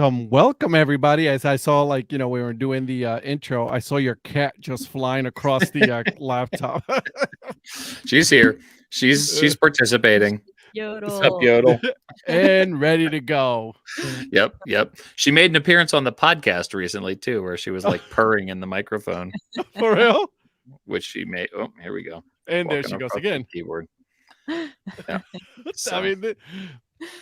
welcome everybody. As I saw, like, we were doing the intro, I saw your cat just flying across the laptop. She's here. She's participating. What's up, Yodel. Yodel? And ready to go. Yep. She made an appearance on the podcast recently too, where she was like purring in the microphone, For real? which she made. Oh, here we go. And there Walking she goes across the again. keyboard. Yeah. I So, mean,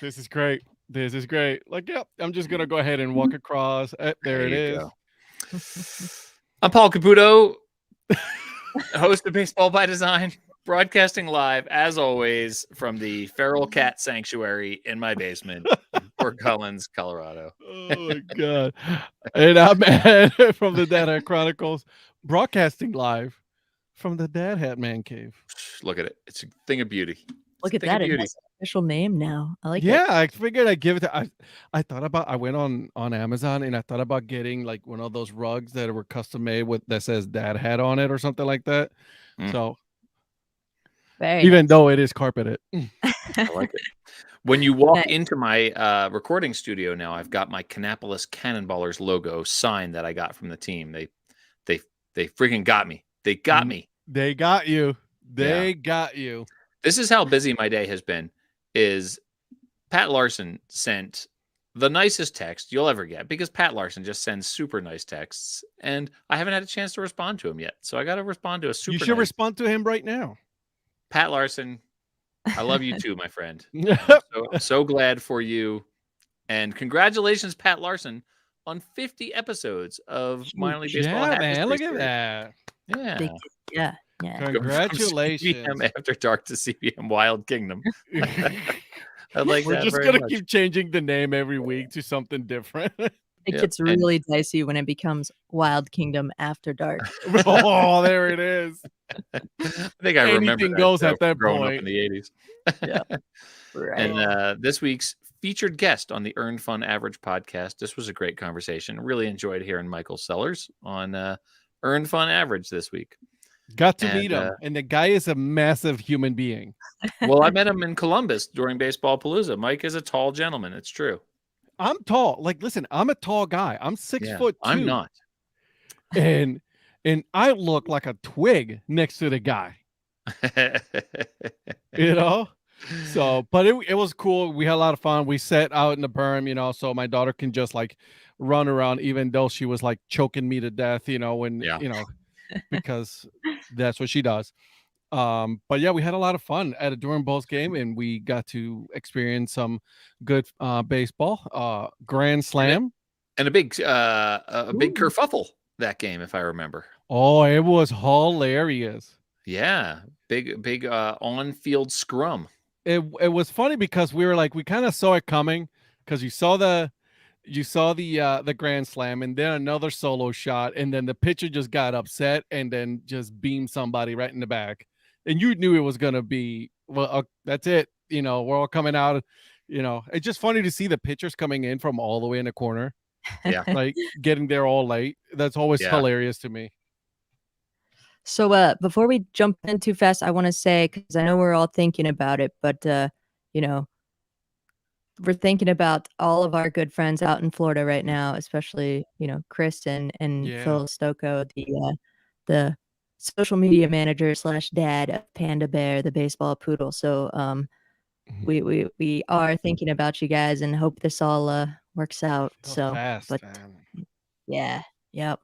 this is great. This is great. Like, yep, I'm just gonna go ahead and walk across. There it you is. go. I'm Paul Caputo, host of Baseball by Design, broadcasting live as always from the feral cat sanctuary in my basement in Fort Collins, Colorado. Oh my god! And I'm Ed from the Dad Hat Chronicles, broadcasting live from the Dad Hat Man Cave. Look at it. It's a thing of beauty. Look at that. It has an official name now. I like it. Yeah, I figured I'd give it to I thought about I went on Amazon and I thought about getting like one of those rugs that were custom made with that says Dad Hat on it or something like that. So Very even nice. though it is carpeted. I like it. When you walk into my recording studio now, I've got my Kannapolis Cannonballers logo sign that I got from the team. They freaking got me. They got me. They got you. They got you. This is how busy my day has been. Is Pat Larson sent the nicest text you'll ever get, because Pat Larson just sends super nice texts, and I haven't had a chance to respond to him yet. So I got to respond to a super. You should respond to him right now. Pat Larson, I love you too, my friend. I'm so glad for you, and congratulations, Pat Larson, on 50 episodes of Minor League Baseball. Yeah, man, look at that. Yeah. Congratulations. From CBM After Dark to CBM Wild Kingdom. I like We're that just very gonna much. keep changing the name every week to something different. It gets really dicey when it becomes Wild Kingdom After Dark. Oh, there it is. I think I remember Anything that goes show at that growing point. up in the 80s. Yeah. Right. And this week's featured guest on the Earned Fun Average podcast. This was a great conversation. Really enjoyed hearing Michael Sellers on Earned Fun Average this week. Got to meet him, and the guy is a massive human being. Well, I met him in Columbus during Baseball Palooza. Mike is a tall gentleman. It's true. I'm tall. Like, listen, I'm a tall guy. I'm 6'2". I'm not. And I look like a twig next to the guy. So, but it was cool. We had a lot of fun. We sat out in the berm, so my daughter can just like run around, even though she was like choking me to death, because that's what she does. But yeah, we had a lot of fun at a Durham Bulls game, and we got to experience some good baseball. Grand Slam and a big kerfuffle that game, if I remember. Oh, it was hilarious. Yeah, big on-field scrum. It was funny because we kind of saw it coming, because you saw the grand slam and then another solo shot, and then the pitcher just got upset and then just beamed somebody right in the back, and you knew it was gonna be that's it. We're all coming out. It's just funny to see the pitchers coming in from all the way in the corner. Yeah, like getting there all late. That's always hilarious to me. So before we jump in too fast, I want to say, because I know we're all thinking about it, but we're thinking about all of our good friends out in Florida right now, especially Chris and Phil Stocco, the social media manager / dad of Panda Bear, the baseball poodle. So we are thinking about you guys and hope this all works out. Yep.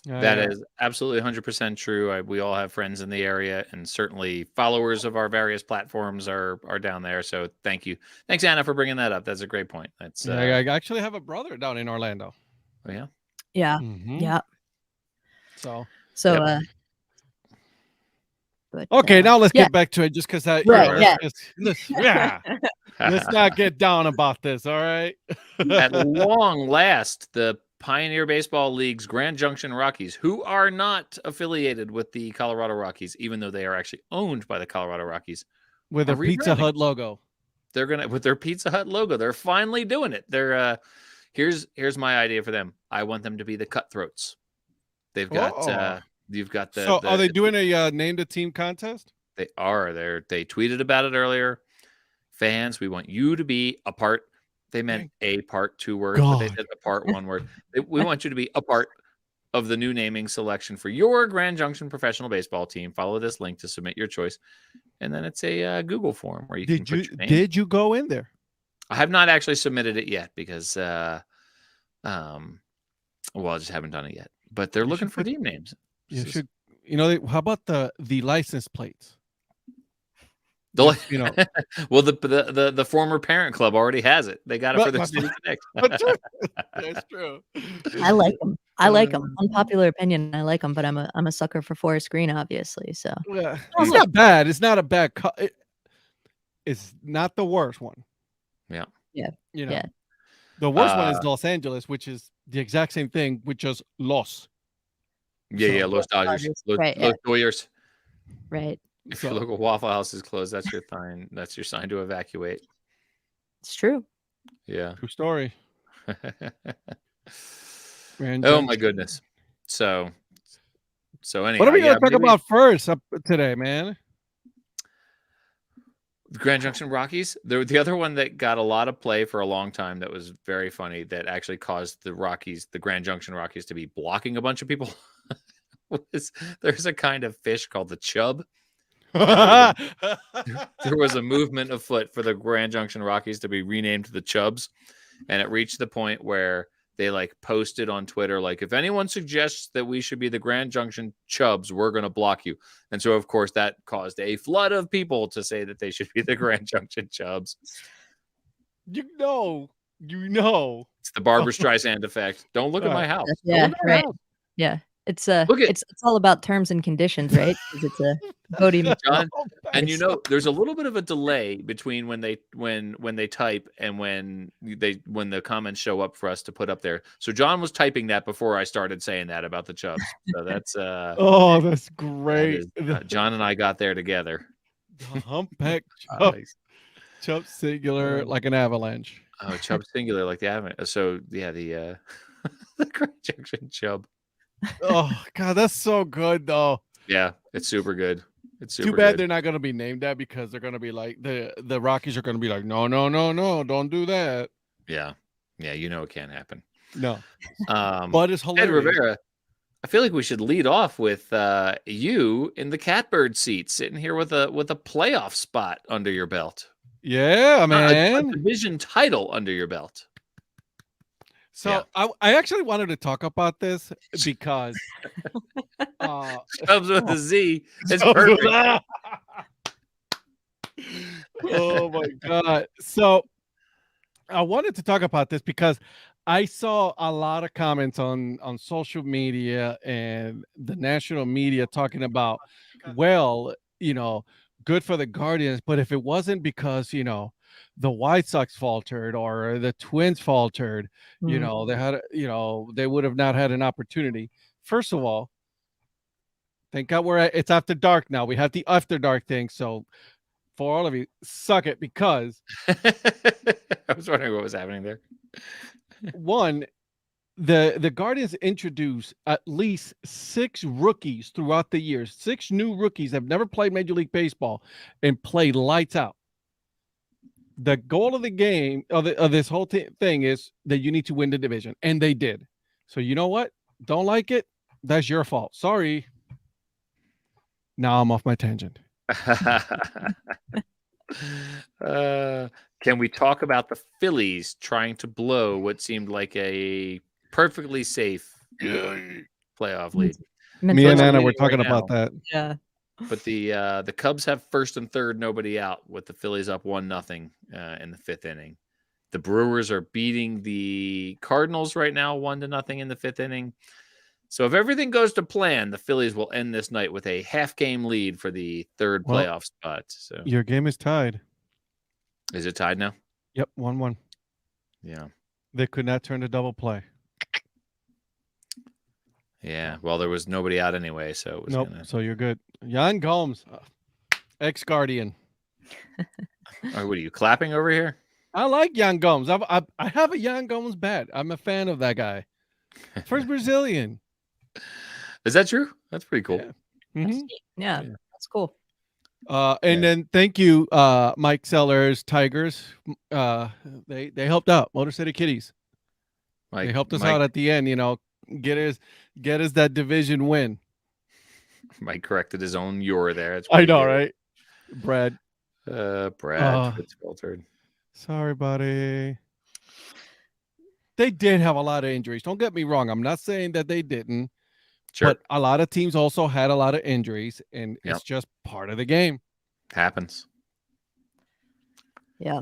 That is absolutely 100% true. We all have friends in the area, and certainly followers of our various platforms are down there. So thank you. Thanks, Anna, for bringing that up. That's a great point. That's I actually have a brother down in Orlando. Oh, yeah? Yeah. Mm-hmm. Yeah. So but, okay, now let's get back to it, just because let's not get down about this, all right? At long last, the Pioneer Baseball League's Grand Junction Rockies, who are not affiliated with the Colorado Rockies, even though they are actually owned by the Colorado Rockies, with a Pizza Hut logo. They're with their Pizza Hut logo. They're finally doing it. They're here's my idea for them. I want them to be the Cutthroats. They've got you've got the. So are they doing a name the team contest? They are. They tweeted about it earlier. Fans, we want you to be a part They meant a part 2 words, but they said a part 1 word. We want you to be a part of the new naming selection for your Grand Junction professional baseball team. Follow this link to submit your choice. And then it's a Google form where you can put your name. Did you go in there? I have not actually submitted it yet because, well, I just haven't done it yet. But they're looking for team names. You should, how about the license plates? Well, the former parent club already has it. They got it for the City Connect. That's true. I like them. Unpopular opinion. I like them, but I'm a sucker for forest green, obviously. So it's not bad. It's not a bad. It's not the worst one. Yeah. Yeah. The worst one is Los Angeles, which is the exact same thing with just Los. Yeah, Los Dodgers. Los Dodgers. Right. If your local Waffle House is closed, that's your sign. That's your sign to evacuate. It's true. Yeah. True story. Oh my goodness. So anyway, what are we going to talk about first today, man? The Grand Junction Rockies. The other one that got a lot of play for a long time that was very funny that actually caused the Grand Junction Rockies to be blocking a bunch of people. There's a kind of fish called the chub. There was a movement afoot for the Grand Junction Rockies to be renamed the Chubs, and it reached the point where they posted on Twitter, if anyone suggests that we should be the Grand Junction Chubs, we're going to block you. And so, of course, that caused a flood of people to say that they should be the Grand Junction Chubs. You know. It's the Barbra Streisand effect. Don't look at my house. Yeah, right. Yeah. It's all about terms and conditions, right? Because it's a voting. John, and there's a little bit of a delay between when they type and when the comments show up for us to put up there. So John was typing that before I started saying that about the Chubs. So that's that's great. John and I got there together. The humpback Chub singular like an avalanche. Oh, Chub singular like the avalanche. So yeah, the Grand Junction Chub. Oh God, that's so good though. Yeah, it's super good. It's super too bad good. They're not gonna be named that because they're gonna be like the Rockies are gonna be like, no, don't do that. Yeah, it can't happen. No, but it's hilarious. Ed Rivera, I feel like we should lead off with you in the catbird seat, sitting here with a playoff spot under your belt. Yeah, man, a division title under your belt. So I actually wanted to talk about this because Chubs with a Z. It's perfect. Oh my God. So I wanted to talk about this because I saw a lot of comments on social media and the national media talking about, well, good for the Guardians, but if it wasn't because, the White Sox faltered or the Twins faltered, they had, they would have not had an opportunity. First of all, thank God it's after dark now. We have the after dark thing. So for all of you, suck it because I was wondering what was happening there. One, the Guardians introduced at least 6 rookies throughout the years. 6 new rookies have never played Major League Baseball and played lights out. The goal of the game of this whole thing is that you need to win the division, and they did. So you know what? Don't like it? That's your fault. Sorry. Now I'm off my tangent. Can we talk about the Phillies trying to blow what seemed like a perfectly safe playoff lead? Me and Anna were talking about that. Yeah. But the Cubs have first and third, nobody out, with the Phillies up 1-0 in the 5th inning. The Brewers are beating the Cardinals right now 1-0 in the 5th inning. So if everything goes to plan, the Phillies will end this night with a half-game lead for the third playoff spot. So your game is tied. Is it tied now? Yep, 1-1. Yeah. They could not turn to double play. Yeah, well, there was nobody out anyway, so it was so you're good. Yan Gomes, ex-Guardian. What are you clapping over here? I like Yan Gomes. I have a Yan Gomes bat. I'm a fan of that guy. First Brazilian. Is that true? That's pretty cool. Yeah, that's cool. And then thank you, Mike Sellers, Tigers. They helped out. Motor City Kitties. They helped us out at the end. Get us that division win. Mike corrected his own "you're" there. That's I know, right? Brad. Fitzgerald. Sorry, buddy. They did have a lot of injuries. Don't get me wrong. I'm not saying that they didn't. Sure. But a lot of teams also had a lot of injuries, and it's just part of the game. Happens. Yeah.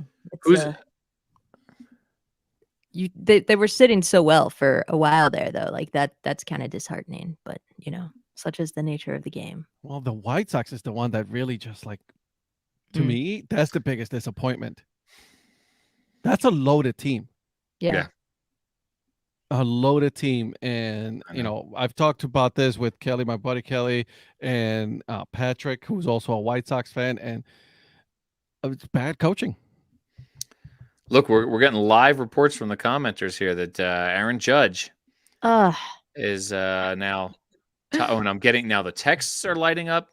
They were sitting so well for a while there, though. Like that's kind of disheartening, but such is the nature of the game. Well, the White Sox is the one that really just to me, that's the biggest disappointment. That's a loaded team. Yeah. A loaded team. And, I've talked about this with Kelly, my buddy Kelly, and Patrick, who's also a White Sox fan, and it's bad coaching. Look, we're getting live reports from the commenters here that Aaron Judge is now. And I'm getting now the texts are lighting up.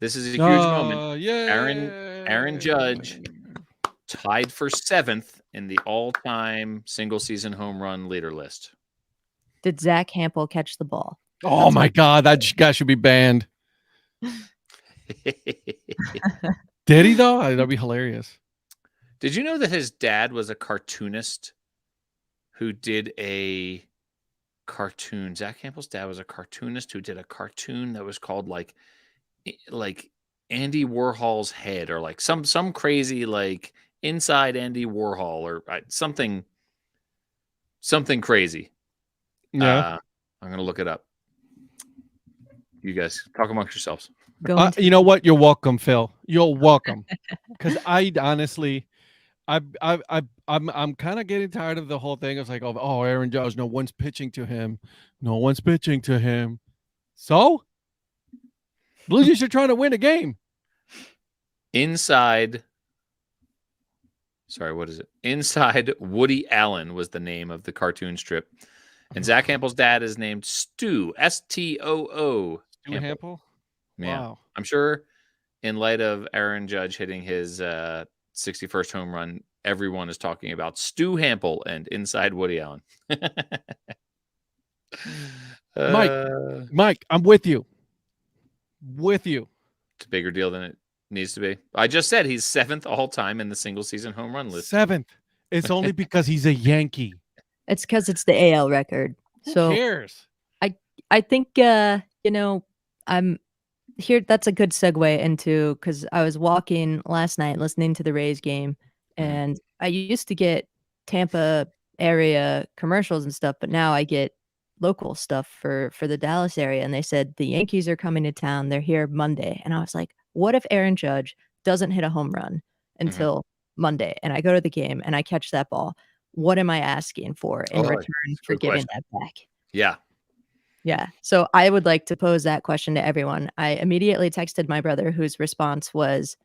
This is a huge moment. Yeah. Aaron Judge tied for 7th in the all-time single-season home run leader list. Did Zach Hampel catch the ball? Oh my God, that guy should be banned. Did he though? That'd be hilarious. Did you know that his dad was a cartoonist who did a cartoon? Zach Campbell's dad was a cartoonist who did a cartoon that was called like Andy Warhol's head, or like some crazy like inside Andy Warhol, or something crazy. Yeah, I'm gonna look it up. You guys talk amongst yourselves. You know what? You're welcome, Phil. You're welcome. Because I honestly, I'm kind of getting tired of the whole thing. It's like, oh, Aaron Judge, no one's pitching to him. So, Blue Jays are trying to win a game. Inside Woody Allen was the name of the cartoon strip. And Zach Hampel's dad is named Stu, S-T-O-O. Stu Hampel? Yeah. Wow. I'm sure in light of Aaron Judge hitting his 61st home run, everyone is talking about Stu Hampel and Inside Woody Allen. Mike, I'm with you. It's a bigger deal than it needs to be. I just said he's 7th all time in the single season home run list. 7th. It's only because he's a Yankee. It's because it's the AL record. Who cares? I think I'm here. That's a good segue into, because I was walking last night listening to the Rays game, and I used to get Tampa area commercials and stuff, but now I get local stuff for the Dallas area. And they said the Yankees are coming to town. They're here Monday. And I was like, what if Aaron Judge doesn't hit a home run until Monday? And I go to the game and I catch that ball. What am I asking for in return for getting that back? Yeah. Yeah. So I would like to pose that question to everyone. I immediately texted my brother, whose response was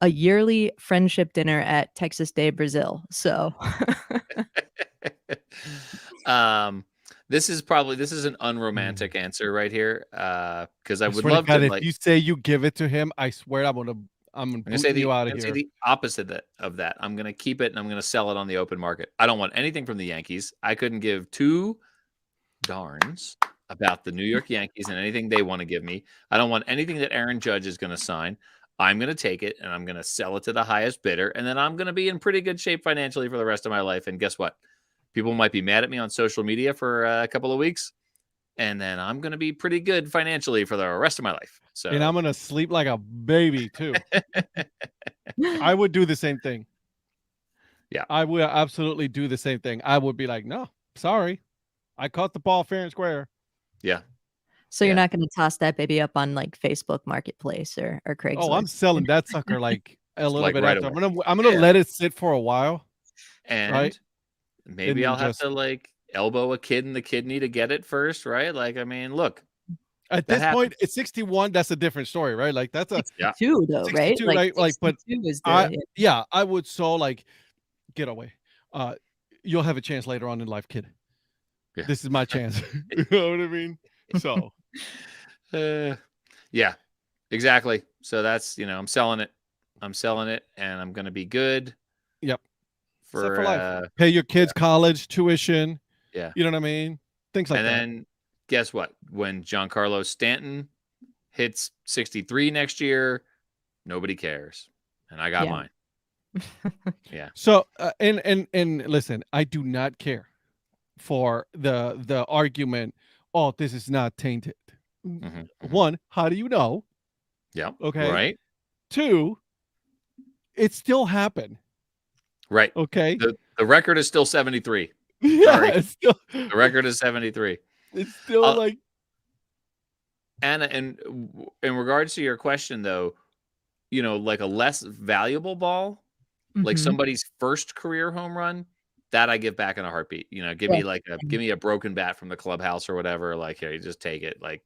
a yearly friendship dinner at Texas Day, Brazil. So this is an unromantic answer right here. Because I would love to. If you say you give it to him, I swear I'm gonna say you out of here. Say the opposite of that. I'm gonna keep it and I'm gonna sell it on the open market. I don't want anything from the Yankees. I couldn't give two darns about the New York Yankees and anything they want to give me. I don't want anything that Aaron Judge is going to sign. I'm going to take it and I'm going to sell it to the highest bidder, and then I'm going to be in pretty good shape financially for the rest of my life. And guess what? People might be mad at me on social media for a couple of weeks, and then I'm going to be pretty good financially for the rest of my life. So, and I'm going to sleep like a baby too. I would do the same thing. Yeah, I would absolutely do the same thing. I would be like, no, sorry. I caught the ball fair and square. Yeah. So you're not going to toss that baby up on like Facebook Marketplace or Craigslist? Oh, I'm selling that sucker like a little bit right after. away. I'm gonna let it sit for a while, and maybe I'll have to like elbow a kid in the kidney to get it first, right? Like, I mean, look. At this point, it's 61. That's a different story, right? Like that's a 62 though, 62, right? Right? Like, but is I would so like get away. You'll have a chance later on in life, kid. Yeah. This is my chance. You know what I mean? So, yeah. Exactly. So that's, I'm selling it. I'm selling it, and I'm going to be good. Yep. Set For for life. Pay your kids college tuition. Yeah. You know what I mean? Things like and that. then guess what? When Giancarlo Stanton hits 63 next year, nobody cares, and I got mine. Yeah. So and listen, I do not care for the argument. Oh, this is not tainted. One, how do you know? Yeah. Okay. Right. Two, it still happened. Right. Okay. The record is still 73. Yeah, Sorry. it's still, the record is 73. It's still like. Anna, and in regards to your question, though, like a less valuable ball, like somebody's first career home run, that I give back in a heartbeat. Give me a broken bat from the clubhouse or whatever. Like, here, you just take it. Like,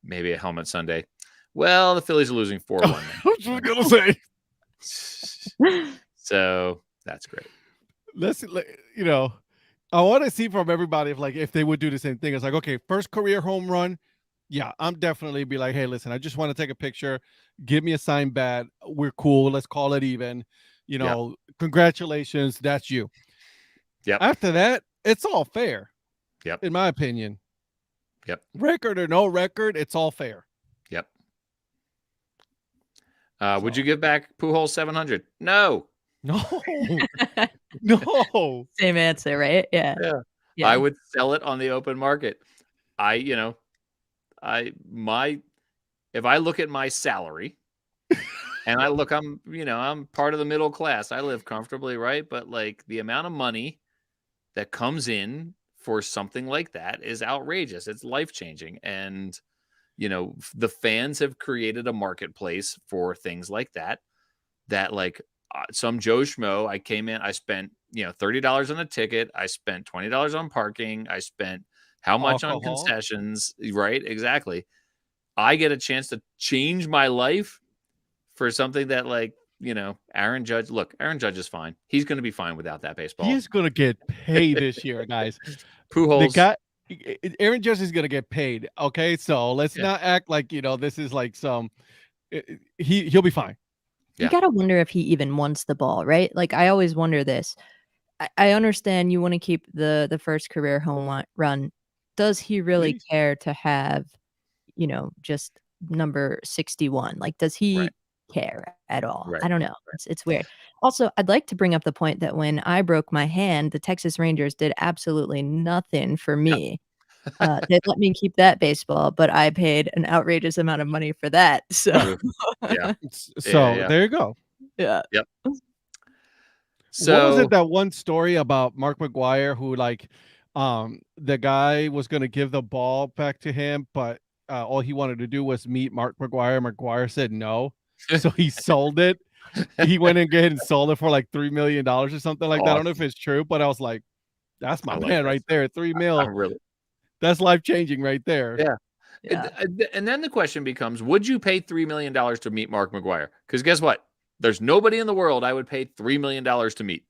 maybe a helmet Sunday. Well, the Phillies are losing 4-1. I was just gonna say. So that's great. Let's, I want to see from everybody if they would do the same thing. It's like, okay, first career home run. Yeah, I'm definitely be like, hey, listen, I just want to take a picture. Give me a signed bat. We're cool. Let's call it even. Congratulations. That's you. Yep. After that, it's all fair. Yep. In my opinion. Yep. Record or no record, it's all fair. Yep. Would you give back Pujols 700? No. No. No. Same answer, right? Yeah. I would sell it on the open market. If I look at my salary and I'm part of the middle class, I live comfortably, right? But like the amount of money that comes in for something like that is outrageous. It's life-changing. And, the fans have created a marketplace for things like that like some Joe Schmo, I came in, I spent, $30 on a ticket. I spent $20 on parking. I spent how much on concessions, right? Exactly. I get a chance to change my life for something that Aaron Judge. Look, Aaron Judge is fine. He's going to be fine without that baseball. He's going to get paid this year, guys. Pujols. Aaron Judge is going to get paid. Okay. So let's not act like, this is like he'll be fine. You got to wonder if he even wants the ball, right? Like, I always wonder this. I understand you want to keep the first career home run. Does he really care to have, just number 61? Like, does he care at all? Right. I don't know. It's weird. Also, I'd like to bring up the point that when I broke my hand, the Texas Rangers did absolutely nothing for me. They let me keep that baseball, but I paid an outrageous amount of money for that. So, there you go. Yeah. Yep. So what was it, that one story about Mark McGwire who the guy was going to give the ball back to him, but all he wanted to do was meet Mark McGwire. McGwire said no. So he sold it. He went and sold it for like $3 million or something like that. I don't know if it's true, but I was like, that's my man right there. $3 million. That's life-changing right there. Yeah. And then the question becomes, would you pay $3 million to meet Mark McGwire? Because guess what? There's nobody in the world I would pay $3 million to meet.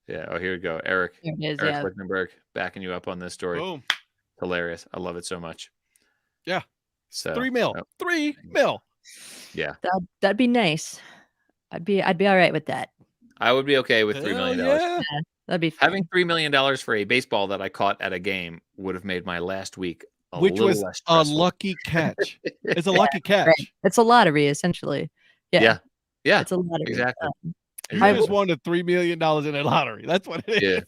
Yeah. Oh, here we go. Eric Lichtenberg backing you up on this story. Boom. Hilarious. I love it so much. Yeah. So $3 million. $3 million. Yeah. That'd be nice. I'd be all right with that. I would be okay with $3 million. Yeah, that'd be fine. Having $3 million for a baseball that I caught at a game would have made my last week which was less a lucky catch. It's a lucky catch. Right. It's a lottery, essentially. Yeah. It's a lottery. Exactly. You just won the $3 million in a lottery. That's what it is.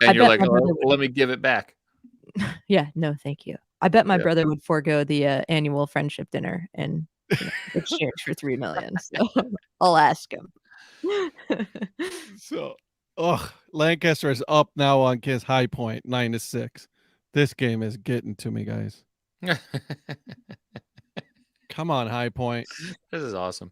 Yeah. And you're like, let me give it back. Yeah. No, thank you. I bet my brother would forego the annual friendship dinner and exchange for $3 million. So I'll ask him. So, Lancaster is up now on his high point, 9-6. This game is getting to me, guys. Come on, High Point. This is awesome.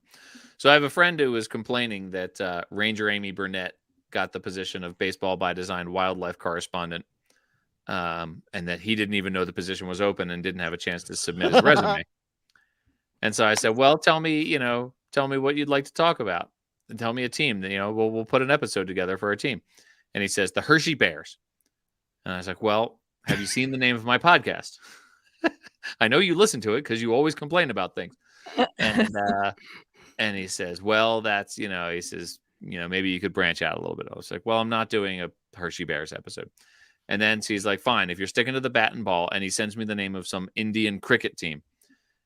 So I have a friend who was complaining that Ranger Amy Burnett got the position of Baseball by Design wildlife correspondent, and that he didn't even know the position was open and didn't have a chance to submit his resume. And so I said, well, tell me what you'd like to talk about, and tell me a team. We'll put an episode together for a team. And he says, the Hershey Bears. And I was like, well, have you seen the name of my podcast? I know you listen to it because you always complain about things. And he says, well, that's, he says, maybe you could branch out a little bit. I was like, well, I'm not doing a Hershey Bears episode. And then he's like, fine, if you're sticking to the bat and ball, and he sends me the name of some Indian cricket team.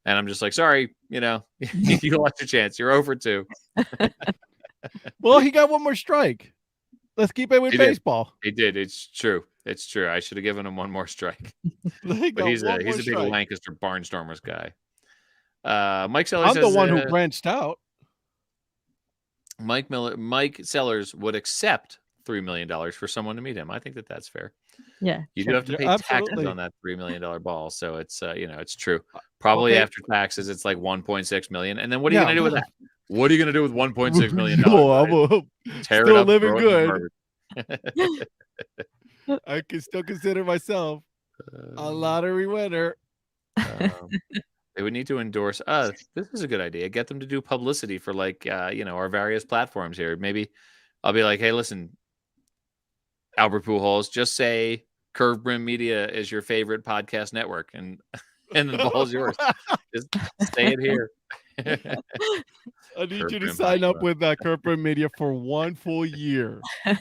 And I'm just like, sorry, you lost your chance. You're over 2. Well, he got one more strike. Let's keep it with baseball. He did. It's true. I should have given him one more strike. But he's a big Lancaster Barnstormers guy. Mike Sellers I'm the one who branched out. Mike Sellers would accept $3 million for someone to meet him. I think that's fair. Yeah, you do have to pay taxes on that $3 million ball, so it's it's true. Probably after taxes, it's like 1.6 million. And then what are you going to do with that? What are you going to do with 1.6 million? I'm still living good. I can still consider myself a lottery winner. They would need to endorse us. This is a good idea. Get them to do publicity for our various platforms here. Maybe I'll be like, hey, listen, Albert Pujols, just say Curve Brim Media is your favorite podcast network, and the ball's yours. Just say it here. I need you to sign up with Curve Brim Media for 1 full year. You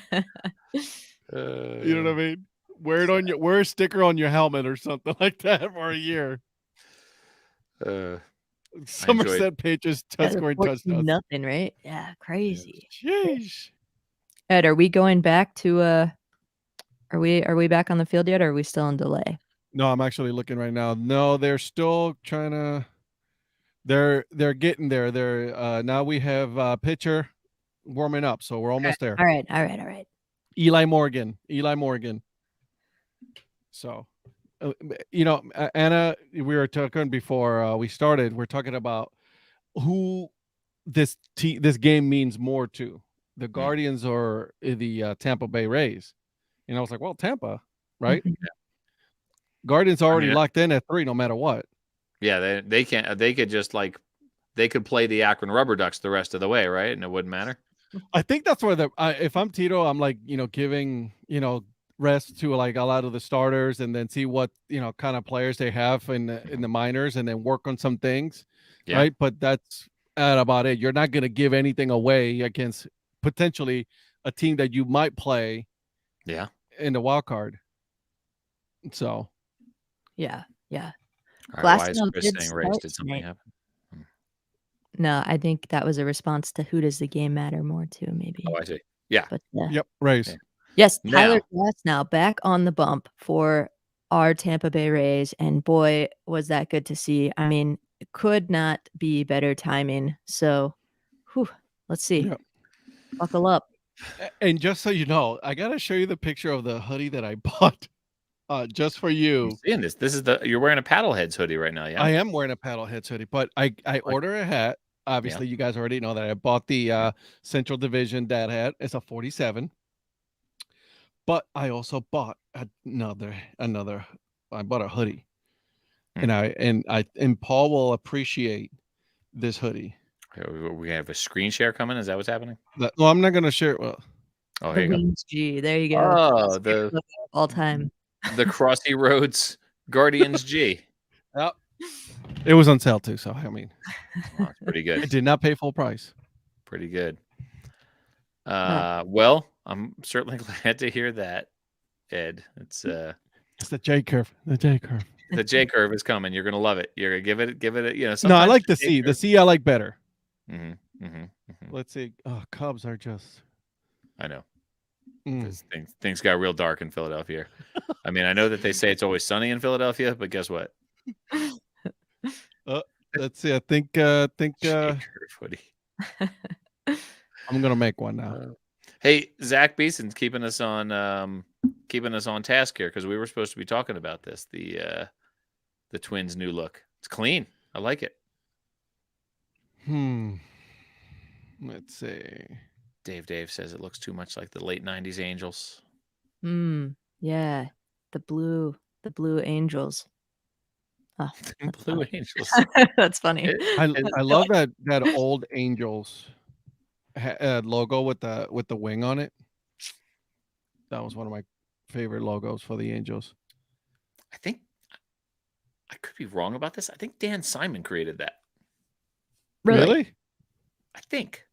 know what I mean? Wear a sticker on your helmet or something like that for a year. Somerset Patriots scoring touchdowns. Nothing, right? Yeah, crazy. Jeez. Ed, are we going back to Are we back on the field yet, or are we still in delay? No, I'm actually looking right now. No, they're still trying to. They're getting there. They're now we have pitcher warming up, so we're almost there. All right. Eli Morgan. So, Anna, we were talking before we started. We're talking about who this game means more to, the Guardians or the Tampa Bay Rays. And I was like, well, Tampa, right? Mhm. Yeah. Guardians already locked in at 3, no matter what. Yeah, they can't. They could just they could play the Akron Rubber Ducks the rest of the way, right? And it wouldn't matter. I think that's where if I'm Tito, I'm like, giving, rest to like a lot of the starters, and then see what kind of players they have in the minors, and then work on some things, right? But that's about it. You're not going to give anything away against potentially a team that you might play, in the wild card. So, yeah. All right, why is Chris saying race? Did something happen? No, I think that was a response to who does the game matter more to, maybe. Oh, I see. Yeah. But, yep, race. Yeah. Yes, Tyler now back on the bump for our Tampa Bay Rays, and boy, was that good to see. I mean, it could not be better timing. So, let's see. Yep. Buckle up. And just so you know, I gotta show you the picture of the hoodie that I bought. Just for you. I'm seeing this. This is you're wearing a Paddleheads hoodie right now, yeah? I am wearing a Paddleheads hoodie, but I order a hat. Obviously, you guys already know that I bought the Central Division dad hat. It's a 47. But I also bought another. I bought a hoodie, and Paul will appreciate this hoodie. We have a screen share coming. Is that what's happening? No, I'm not going to share it. Well, here you go. G. There you go. Oh, the all time. The Crossy Roads Guardians G. Yep. It was on sale too, so I mean, it's pretty good. I did not pay full price. Pretty good. Well, I'm certainly glad to hear that, Ed. It's the J curve. The J curve. The J curve is coming. You're gonna love it. You're gonna give it. No, I like the C. The C I like better. Mm-hmm. Let's see. Oh, Cubs are just. I know. Things got real dark in Philadelphia. I mean, I know that they say it's always sunny in Philadelphia, but guess what? Let's see. I think hoodie. I'm gonna make one now. Hey, Zach Beeson's keeping us on task here, because we were supposed to be talking about this. The Twins' new look. It's clean. I like it. Let's see. Dave says it looks too much like the late 90s Angels. Yeah. The blue Angels. Oh, Blue Angels. That's funny. I love that old Angels logo with the wing on it. That was one of my favorite logos for the Angels. I think I could be wrong about this. I think Dan Simon created that. Really? I think.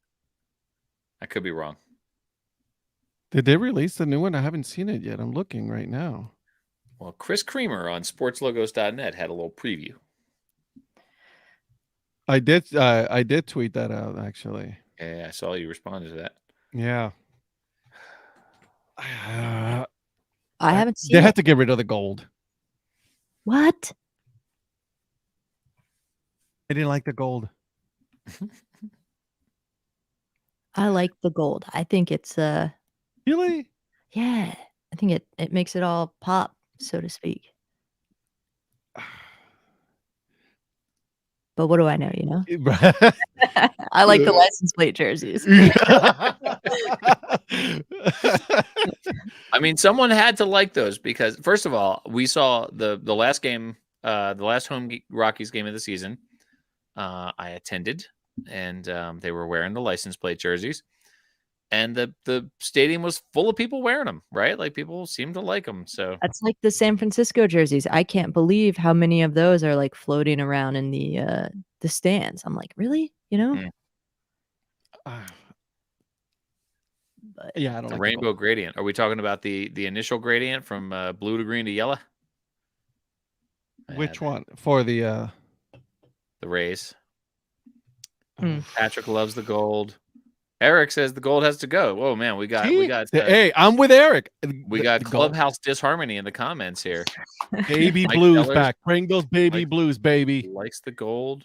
I could be wrong. Did they release the new one? I haven't seen it yet. I'm looking right now. Well, Chris Creamer on sportslogos.net had a little preview. I did tweet that out, actually. Yeah, I saw you responded to that. Yeah. I haven't seen They it. have to get rid of the gold. What? I didn't like the gold. I like the gold. I think it's Really? yeah. I think it makes it all pop, so to speak. But what do I know, you know? I like the license plate jerseys. I mean, someone had to like those because, first of all, we saw the last game, the last home Rockies game of the season. I attended, and they were wearing the license plate jerseys, and the stadium was full of people wearing them. Right, like people seemed to like them. So That's like the San Francisco jerseys. I can't believe how many of those are like floating around in the stands. I'm like, really? You know? But yeah, I don't the like rainbow gradient. Are we talking about the initial gradient from blue to green to yellow? Which one? For the Rays. Hmm. Patrick loves the gold. Eric says the gold has to go. Whoa, man, we got hey, I'm with Eric. We got clubhouse disharmony in the comments here. Baby Mike blues Sellers back. Bring those baby blues, baby. Likes the gold.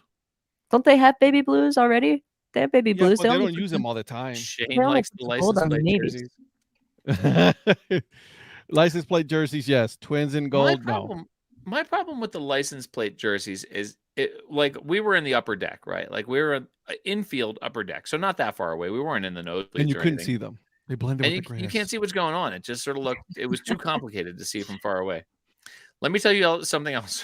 Don't they have baby blues already? They have baby blues. But they don't use them all the time. Shane likes the license plate jerseys. License plate jerseys, yes. Twins in gold, no. My problem with the license plate jerseys is like we were in the upper deck, right? Like we were in infield upper deck, so not that far away. We weren't in the nosebleeds, and you couldn't see them. They blended with the grass. You can't see what's going on. It just sort of looked. It was too complicated to see from far away. Let me tell you something else.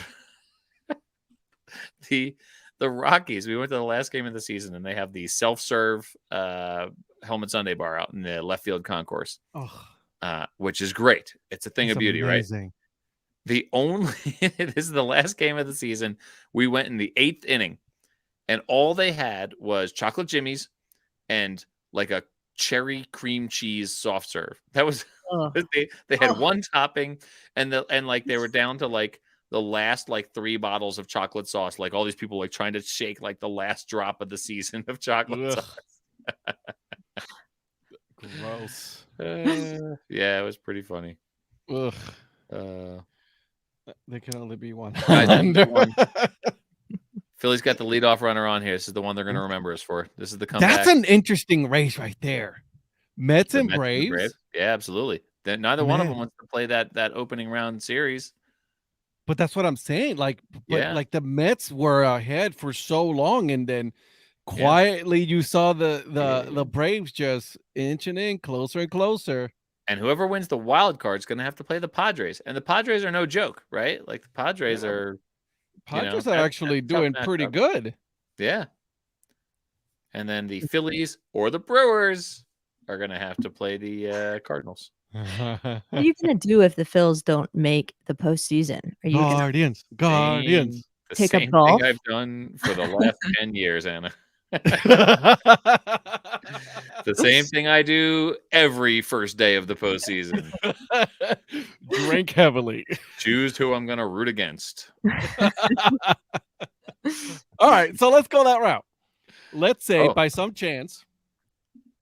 The Rockies. We went to the last game of the season, and they have the self-serve Helmet Sunday bar out in the left field concourse, which is great. It's a thing of beauty, amazing. Right? This is the last game of the season. We went in the 8th inning, and all they had was chocolate jimmies and like a cherry cream cheese soft serve. That was they had one topping, and like they were down to like the last like 3 bottles of chocolate sauce. Like all these people like trying to shake like the last drop of the season of chocolate sauce. Gross. Yeah, it was pretty funny. Ugh. They can only be one. Philly's got the leadoff runner on here. This is the one they're going to remember us for. This is the comeback. That's an interesting race right there. Mets and Braves. Yeah, absolutely. Neither one of them wants to play that opening round series. But that's what I'm saying. Like the Mets were ahead for so long, and then quietly you saw the Braves just inching in closer and closer. And whoever wins the wild card is going to have to play the Padres. And the Padres are no joke, right? Like the Padres are actually doing pretty good. Yeah. And then the Phillies or the Brewers are going to have to play the Cardinals. What are you going to do if the Phils don't make the postseason? Are you Guardians. Take up same golf? thing I've done for the last 10 years, Anna. The same thing I do every first day of the postseason. Drink heavily. Choose who I'm going to root against. All right, so let's go that route. Let's say by some chance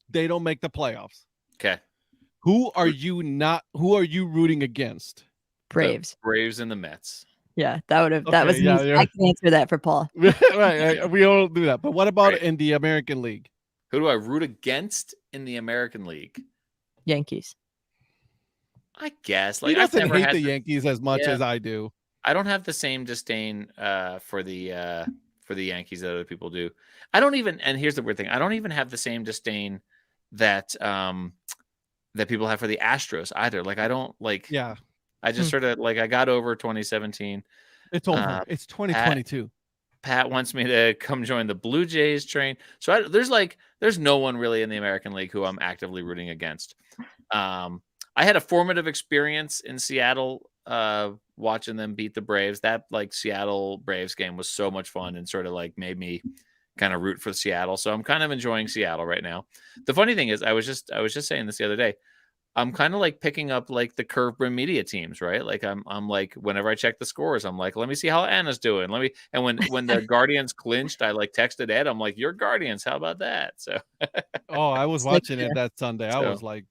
they don't make the playoffs. Okay. Who are you rooting against? Braves. The Braves and the Mets. Yeah, that was easy. I can answer that for Paul. right. We all do that. But what about in the American League? Who do I root against in the American League? Yankees. I guess. Like, he doesn't hate the Yankees as much as I do. I don't have the same disdain for the Yankees that other people do. I don't even, and here's the weird thing, I don't even have the same disdain that that people have for the Astros either. Like I don't like. Yeah. I just sort of like I got over 2017. It's over. It's 2022. Pat wants me to come join the Blue Jays train. So there's no one really in the American League who I'm actively rooting against. I had a formative experience in Seattle watching them beat the Braves. That like Seattle Braves game was so much fun and sort of like made me kind of root for Seattle. So I'm kind of enjoying Seattle right now. The funny thing is, I was just saying this the other day. I'm kind of like picking up like the Curve Brim media teams, right? Like I'm like whenever I check the scores, I'm like, let me see how Anna's doing. Let me and when the Guardians clinched, I like texted Ed. I'm like, you're Guardians. How about that? So Oh, I was It's like watching it that Sunday. I was so like,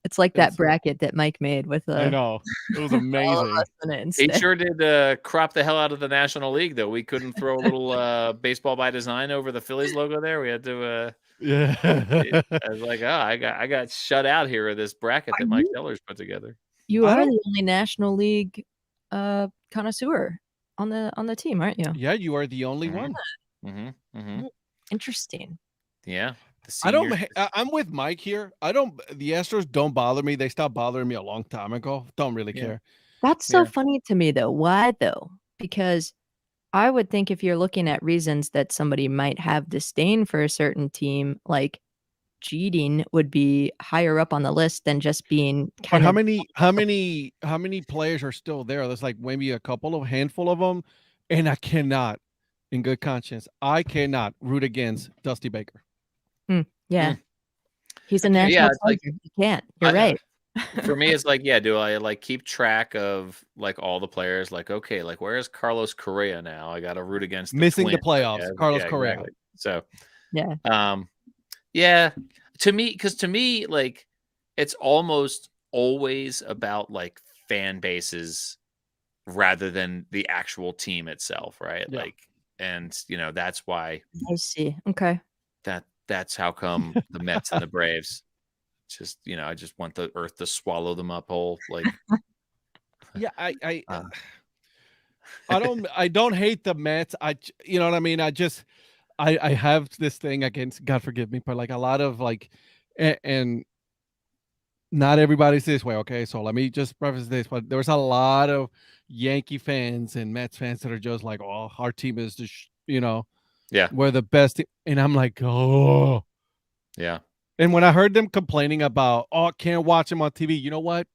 it's like that it's bracket that Mike made with I know. It was all of amazing. us in it he instead. sure did crop the hell out of the National League, though. We couldn't throw a little baseball by design over the Phillies logo there. We had to Yeah. I was like, oh, I got shut out here of this bracket Are that Mike you Teller's put together. you I are don't the only National League connoisseur on the team, aren't you? Yeah, you are the only Mhm. one. Mm-hmm. Mm-hmm. Mm, interesting. Yeah. The I don't seniors. I'm with Mike here. I don't the Astros don't bother me. They stopped bothering me a long time ago. Don't really Yeah. care. That's so Yeah. funny to me though. Why though? Because I would think if you're looking at reasons that somebody might have disdain for a certain team, like cheating would be higher up on the list than just being But kind of how many players are still there? There's like maybe a couple of handful of them, and I cannot, in good conscience, I cannot root against Dusty Baker. yeah. Mm. He's a Yeah. national It's like treasure. You can't. You're I, right. for me, it's like, yeah, do I like keep track of like all the players? Like, okay, like where is Carlos Correa now? I got to root against the Missing the Twins, I playoffs, guess. Carlos Yeah, Correa. exactly. So, Yeah. um, yeah, to me, like it's almost always about like fan bases rather than the actual team itself, right? Yeah. Like, and that's why I see. Okay. that's how come the Mets and the Braves just I just want the earth to swallow them up whole. Like, Yeah, uh, I don't hate the Mets. You know what I mean? I have this thing against, God forgive me, but like a lot of like and not everybody's this way, okay? So let me just preface this, but there's a lot of Yankee fans and Mets fans that are just like, "Oh, our team is just, yeah, we're the best." And I'm like, "Oh." yeah. And when I heard them complaining about, "Oh, can't watch them on TV," you know what?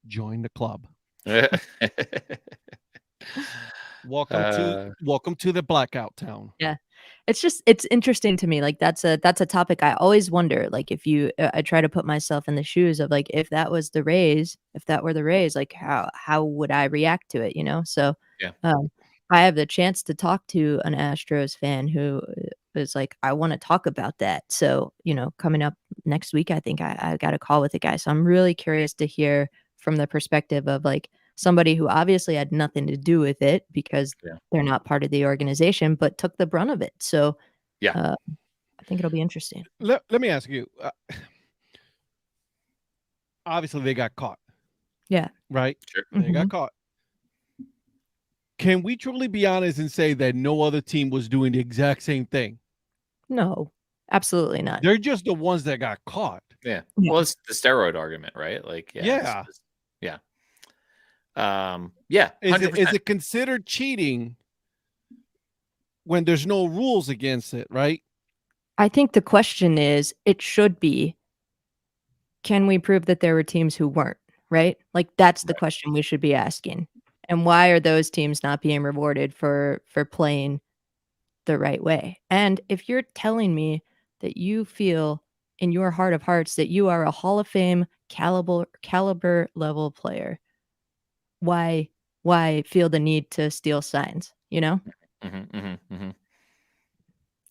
Join the club. uh, Welcome to the blackout town. Yeah. It's interesting to me, like, that's a topic I always wonder, like, if you I try to put myself in the shoes of, like, if that were the Rays, like, how would I react to it, you know? So, yeah, um, I have the chance to talk to an Astros fan who is like, "I wanna talk about that." So, coming up next week, I think I got a call with a guy, so I'm really curious to hear from the perspective of, like, somebody who obviously had nothing to do with it because yeah, they're not part of the organization, but took the brunt of it. So, yeah. uh, I think it'll be interesting. Let me ask you. Obviously, they got caught, Yeah. right? Sure. They got Mhm. caught. Can we truly be honest and say that no other team was doing the exact same thing? No, absolutely not. They're just the ones that got caught. Yeah. Yeah. Well, it's the steroid argument, right? Like, yeah, Yeah. yeah. Yeah, Is 100%. it considered cheating when there's no rules against it, right? I think the question is, it should be, can we prove that there were teams who weren't, right? Like, that's the Right. question we should be asking. And why are those teams not being rewarded for playing the right way? And if you're telling me that you feel in your heart of hearts that you are a Hall of Fame caliber level player, why feel the need to steal signs, you know? Mhm, mhm, mhm.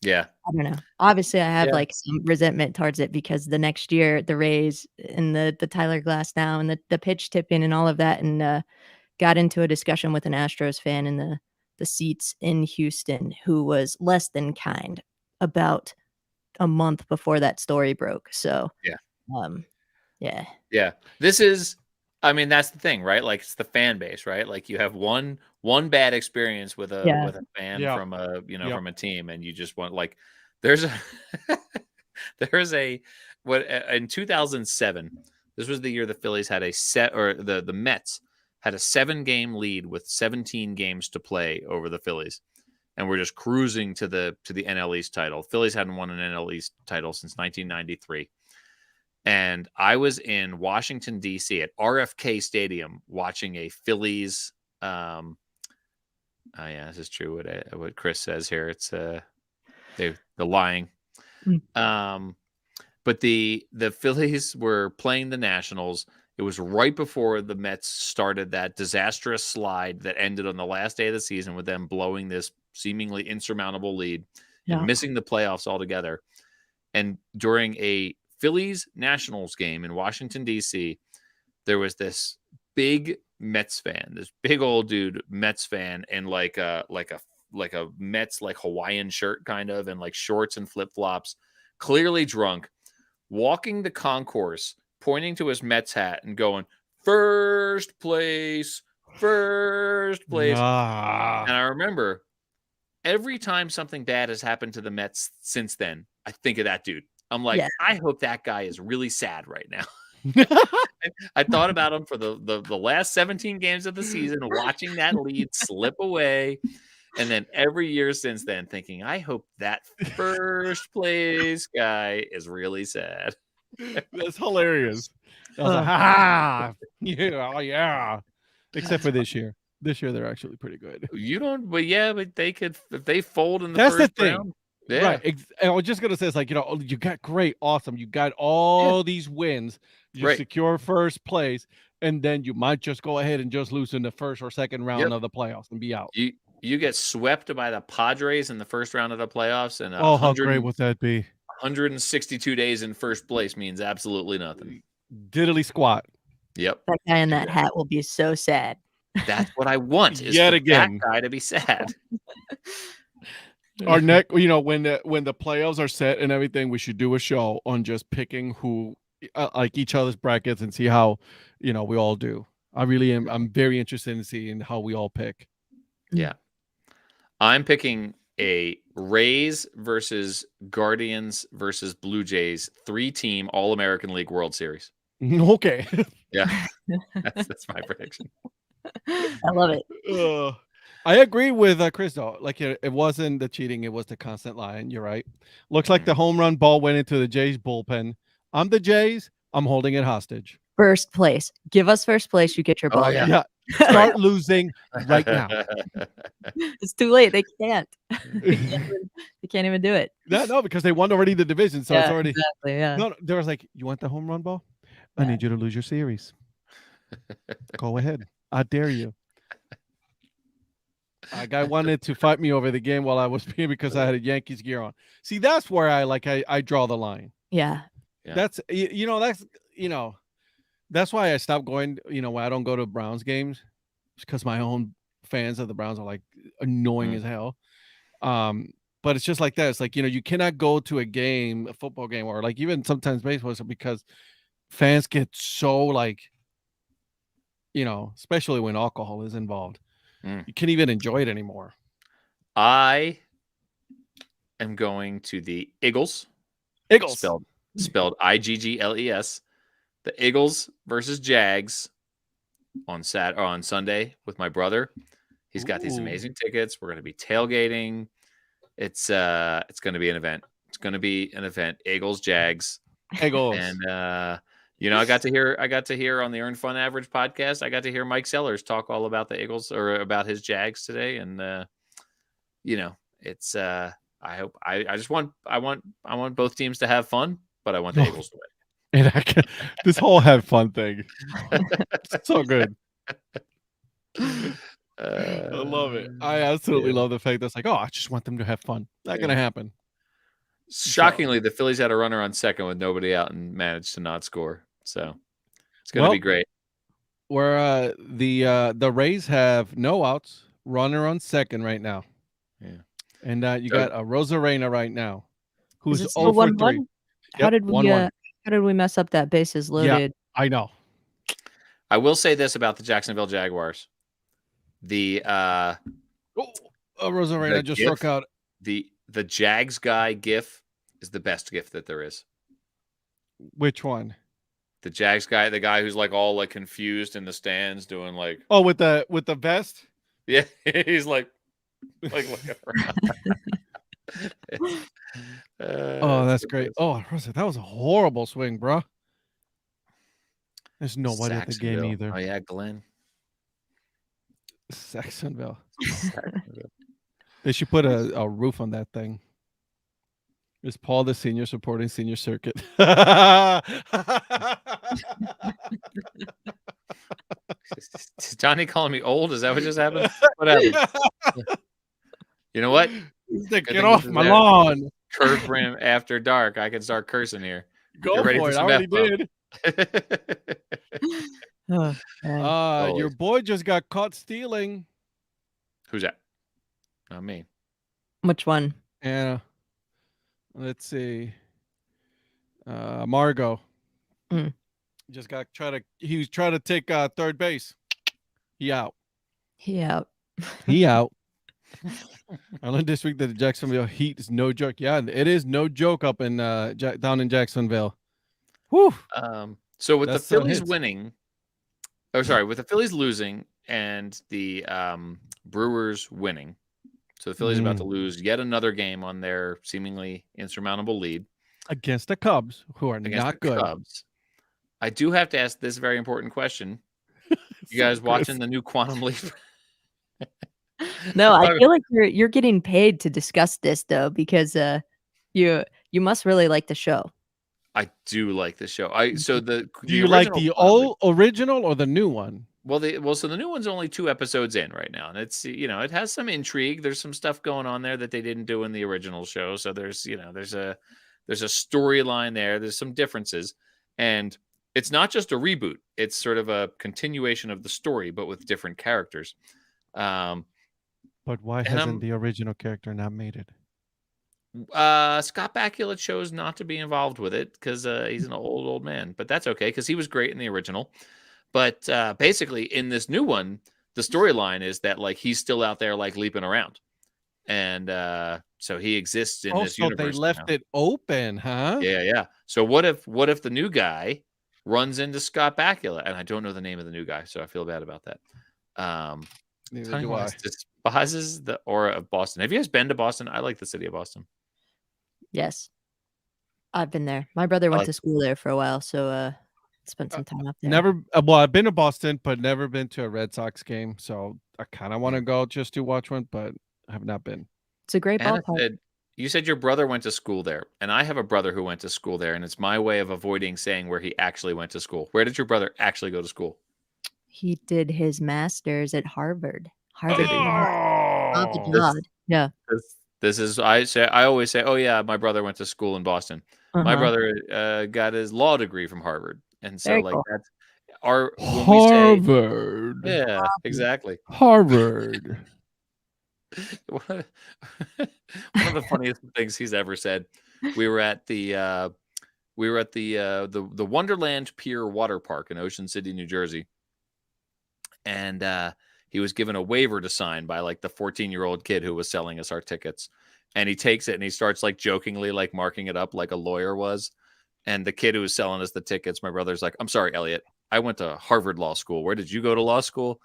Yeah. I don't know. Obviously, I have, Yeah. like, some resentment towards it because the next year, the Rays and the Tyler Glass now and the pitch tipping and all of that, and, got into a discussion with an Astros fan in the seats in Houston who was less than kind about a month before that story broke. So, Yeah. um, yeah. Yeah. This is I mean, that's the thing, right? Like, it's the fan base, right? Like, you have one bad experience with a Yeah. fan Yeah. from a, Yep. from a team, and you just want like there's a there's a what in 2007, this was the year the Phillies had a set or the Mets had a 7-game lead with 17 games to play over the Phillies. And we're just cruising to the NL East title. Phillies hadn't won an NL East title since 1993. And I was in Washington, D.C. at RFK Stadium watching a Phillies. Oh yeah, this is true. What Chris says here. It's the lying. But the Phillies were playing the Nationals. It was right before the Mets started that disastrous slide that ended on the last day of the season with them blowing this seemingly insurmountable lead and missing the playoffs altogether. And during a Phillies Nationals game in Washington, D.C., there was this big Mets fan, this big old dude Mets fan, and like a Mets like Hawaiian shirt kind of, and like shorts and flip-flops, clearly drunk, walking the concourse, pointing to his Mets hat and going, first place. Nah. And I remember every time something bad has happened to the Mets since then, I think of that dude. I'm like, I hope that guy is really sad right now. I thought about him for the last 17 games of the season, watching that lead slip away. And then every year since then, thinking, I hope that first place guy is really sad. That's hilarious. I was like, ha! Yeah, oh yeah. Except for this year. This year they're actually pretty good. You don't, but they could, if they fold in the That's first the thing. round. Yeah. Right. I was just gonna say, it's like, you got great, awesome. You got all these wins. You secure first place, and then you might just go ahead and just lose in the first or second round of the playoffs and be out. You get swept by the Padres in the first round of the playoffs, and how great would that be? 162 days in first place means absolutely nothing. Diddly squat. Yep. That guy in that hat will be so sad. That's what I want. Is Yet for again that guy to be sad. Our neck, when the playoffs are set and everything, we should do a show on just picking who, like each other's brackets, and see how, we all do. I really am. I'm very interested in seeing how we all pick. Yeah. I'm picking a Rays versus Guardians versus Blue Jays 3-team All-American League World Series. Okay. Yeah. That's my prediction. I love it. I agree with Chris, though. Like, it wasn't the cheating, it was the constant lying. You're right. Looks like the home run ball went into the Jays bullpen. I'm the Jays. I'm holding it hostage. First place. Give us first place. You get your ball. Yeah. Start losing right now. It's too late. They can't. They can't even do it. No, because they won already the division, so it's already exactly. Yeah. No, there was like, you want the home run ball? I need you to lose your series. Go ahead. I dare you. A guy wanted to fight me over the game while I was peeing because I had a Yankees gear on. See, that's where I draw the line. Yeah. That's that's why I stopped going, when I don't go to Browns games, because my own fans of the Browns are like annoying as hell. But it's just like that. It's like, you cannot go to a football game, or like even sometimes baseball, because fans get so like, especially when alcohol is involved. You can't even enjoy it anymore. I am going to the Eagles. Spelled Iggles. The Eagles versus Jags on Sunday with my brother. He's got these amazing tickets. We're going to be tailgating. It's going to be an event. Eagles, Jags. Eagles. And I got to hear on the Earned Fun Average podcast, I got to hear Mike Sellers talk all about the Eagles, or about his Jags today. And it's I want both teams to have fun, but I want the Eagles to win. And this whole have fun thing. So good. I love it. I absolutely love the fact that's like, I just want them to have fun. Not gonna happen. Shockingly, the Phillies had a runner on second with nobody out and managed to not score. So it's gonna be great. Where the Rays have no outs, runner on second right now. Yeah. And you got a Rosarena right now, who's 0 for 3. How did we 1-1. How did we mess up that bases loaded? Yeah, I know. I will say this about the Jacksonville Jaguars. The Rosarena just struck out. The Jags guy gif is the best gif that there is. Which one? The Jags guy, the guy who's like all like confused in the stands, doing like with the vest. Yeah, he's like looking around. That's great. Oh, that was a horrible swing, bro. There's nobody at the game Saxonville. either. Oh yeah, Glenn. Saxonville. Saxonville. They should put a roof on that thing. Is Paul the senior supporting senior circuit? Is Johnny calling me old? Is that what just happened? What happened? You know what? Get off my lawn. Curve Brim after dark. I can start cursing here. Go for it. I already did. Your boy just got caught stealing. Who's that? Not me. Which one? Yeah. Let's see. Margot. Just got he was trying to take third base. He out. He out. He out. I learned this week that the Jacksonville Heat is no joke. Yeah, it is no joke up in down in Jacksonville. Whew. So with the Phillies winning, with the Phillies losing and the Brewers winning, so the Phillies are about to lose yet another game on their seemingly insurmountable lead against the Cubs, who are not good. Cubs. I do have to ask this very important question. You guys watching the new Quantum Leap? No, I feel like you're getting paid to discuss this though, because you must really like the show. I do like the show. Do you like the original or the new one? So the new one's only 2 episodes in right now, and it's it has some intrigue. There's some stuff going on there that they didn't do in the original show. So there's a storyline there. There's some differences, and it's not just a reboot. It's sort of a continuation of the story, but with different characters. But why hasn't the original character not made it? Scott Bakula chose not to be involved with it because he's an old man. But that's okay because he was great in the original. But basically, in this new one, the storyline is that he's still out there leaping around, and so he exists in this universe. They left it open, huh? Yeah. So what if the new guy runs into Scott Bakula, and I don't know the name of the new guy, so I feel bad about that. Neither do I. Despises the aura of Boston. Have you guys been to Boston? I like the city of Boston. Yes, I've been there. My brother went to school there for a while, so spent some time up there. I've been to Boston, but never been to a Red Sox game. So I kind of want to go just to watch one, but I have not been. It's a great ballpark. You said your brother went to school there, and I have a brother who went to school there, and it's my way of avoiding saying where he actually went to school. Where did your brother actually go to school? He did his master's at Harvard. Yeah. This is I always say, oh yeah, my brother went to school in Boston. My brother got his law degree from Harvard, and so that's our Harvard. Yeah, exactly. Harvard. One of the funniest things he's ever said. We were at the Wonderland Pier Water Park in Ocean City, New Jersey, and he was given a waiver to sign by the 14-year-old kid who was selling us our tickets. And he takes it and he starts jokingly marking it up like a lawyer was. And the kid who was selling us the tickets, my brother's like, "I'm sorry, Elliot. I went to Harvard Law School. Where did you go to law school?"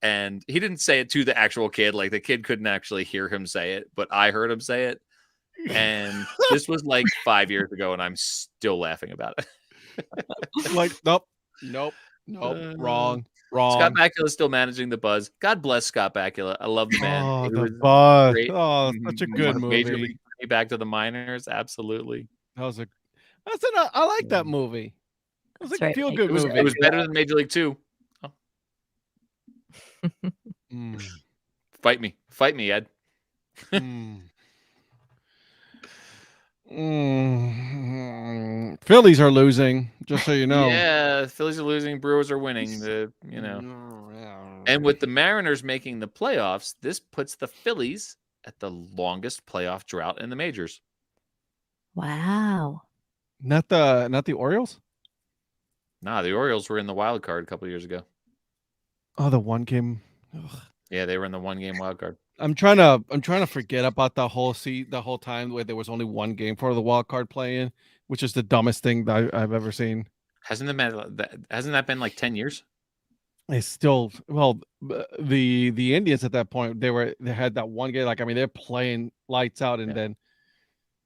And he didn't say it to the actual kid. The kid couldn't actually hear him say it, but I heard him say it. And this was 5 years ago, and I'm still laughing about it. Nope. Wrong. Scott Bakula is still managing the Buzz. God bless Scott Bakula. I love the man. Oh, the Buzz. Great. Oh, such a good movie. Major League back to the minors. Absolutely. I like that movie. It was a feel-good movie. It was better than Major League 2. Oh. Fight me, Ed. Phillies are losing, just so you know. Yeah, Phillies are losing. Brewers are winning. And with the Mariners making the playoffs, this puts the Phillies at the longest playoff drought in the majors. Wow. Not the Orioles? Nah, the Orioles were in the wild card a couple of years ago. Oh, the one game. Ugh. Yeah, they were in the one game wild card. I'm trying to forget about the whole time where there was only one game for the wild card play-in, which is the dumbest thing that I've ever seen. Hasn't that been 10 years? It's still the Indians at that point they had that one game they're playing lights out and then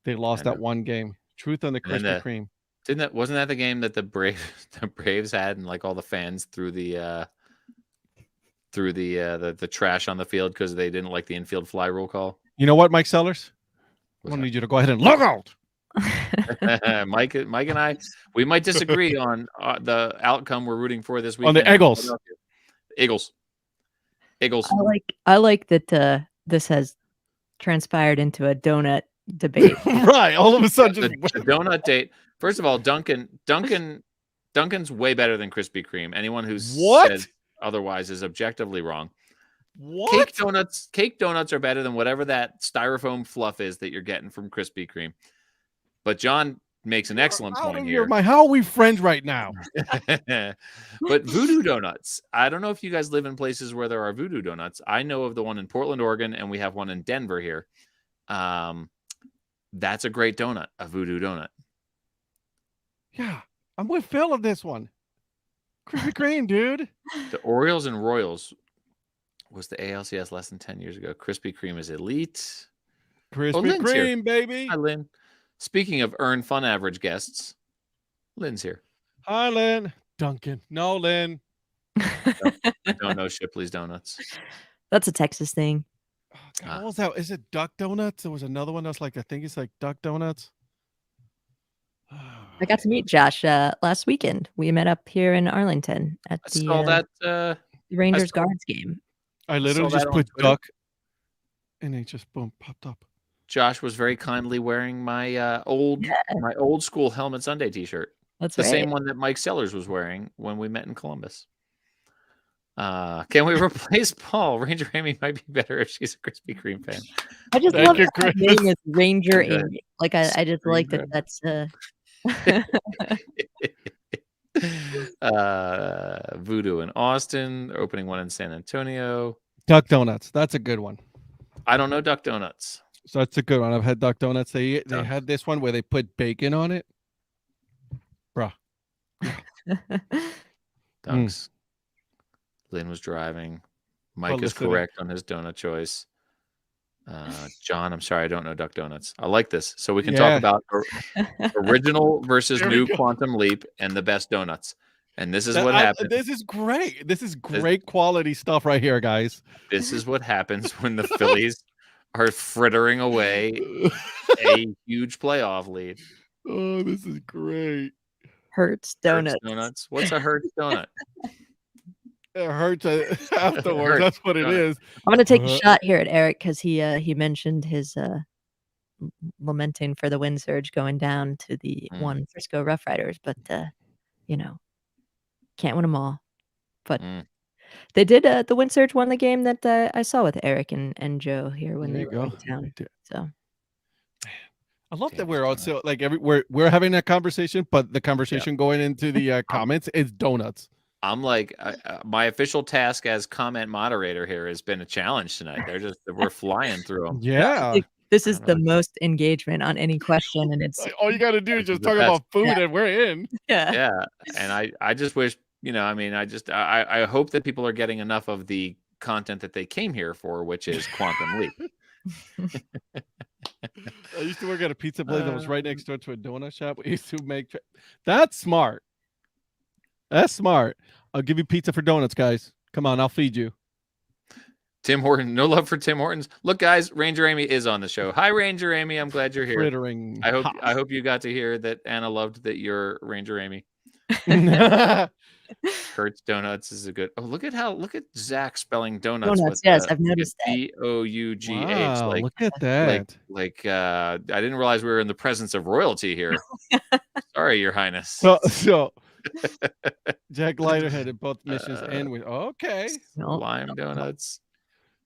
they lost that one game. Truth on the Krispy Kreme. Wasn't that the game that the Braves had, and like all the fans threw the trash on the field because they didn't like the infield fly rule call? You know what, Mike Sellers? I'm What's gonna need you to go ahead and log out. Mike and I, we might disagree on the outcome we're rooting for this week. On the Eagles. Eagles. I like that this has transpired into a donut debate. Right. All of a sudden, the donut date. First of all, Duncan's way better than Krispy Kreme. Anyone who says otherwise is objectively wrong. What? Cake donuts are better than whatever that styrofoam fluff is that you're getting from Krispy Kreme. But John makes an excellent point here. How are we friends right now? But Voodoo Donuts. I don't know if you guys live in places where there are Voodoo Donuts. I know of the one in Portland, Oregon, and we have one in Denver here. That's a great donut, a Voodoo Donut. Yeah, I'm with Phil on this one. Krispy Kreme, dude. The Orioles and Royals was the ALCS less than 10 years ago. Krispy Kreme is elite. Krispy Kreme, baby. Hi, Lynn. Speaking of earn fun average guests, Lynn's here. Hi, Lynn. Duncan. No, Lynn. I don't know Shipley's Donuts. That's a Texas thing. Oh, God, what was that? Is it Duck Donuts? There was another one that's like, I think it's like Duck Donuts. I got to meet Josh last weekend. We met up here in Arlington at the Rangers Guards game. I literally just put Duck, and it just boom popped up. Josh was very kindly wearing my old school Helmet Sunday T-shirt. That's the same one that Mike Sellers was wearing when we met in Columbus. Can we replace Paul? Ranger Amy might be better if she's a Krispy Kreme fan. I just love that her name is Ranger Amy. Like I just like that. That's Voodoo in Austin, opening one in San Antonio. Duck Donuts. That's a good one. I don't know Duck Donuts. So that's a good one. I've had Duck Donuts. They had this one where they put bacon on it. Bruh. Dunks. Lynn was driving. Mike is correct on his donut choice. John, I'm sorry, I don't know Duck Donuts. I like this. So we can talk about original versus new Quantum Leap and the best donuts. And this is what happens. This is great. This is great quality stuff right here, guys. This is what happens when the Phillies are frittering away a huge playoff lead. Oh, this is great. Hertz Donuts. What's a Hertz donut? It hurts afterwards. That's what it is. I'm gonna take a shot here at Eric because he mentioned his lamenting for the wind surge going down to the one Frisco Rough Riders, but can't win them all. But they did. The wind surge won the game that I saw with Eric and Joe here when they were in town. So I love that we're also like we're having that conversation, but the conversation going into the comments is donuts. I'm like, my official task as comment moderator here has been a challenge tonight. We're flying through them. Yeah. This is the most engagement on any question, and it's all you got to do is just talk about food, and we're in. Yeah. And I just wish, I hope that people are getting enough of the content that they came here for, which is Quantum Leap. I used to work at a pizza place that was right next door to a donut shop. We used to make that's smart. That's smart. I'll give you pizza for donuts, guys. Come on, I'll feed you. Tim Horton, no love for Tim Hortons. Look, guys, Ranger Amy is on the show. Hi, Ranger Amy. I'm glad you're here. Frittering. I hope you got to hear that Anna loved that you're Ranger Amy. Hertz Donuts is a good. Oh, look at Zach spelling donuts. Yes, I've noticed that. DOUGH. Wow, look at that. I didn't realize we were in the presence of royalty here. Sorry, Your Highness. So Jack Lighterhead at both missions and with Lime Donuts.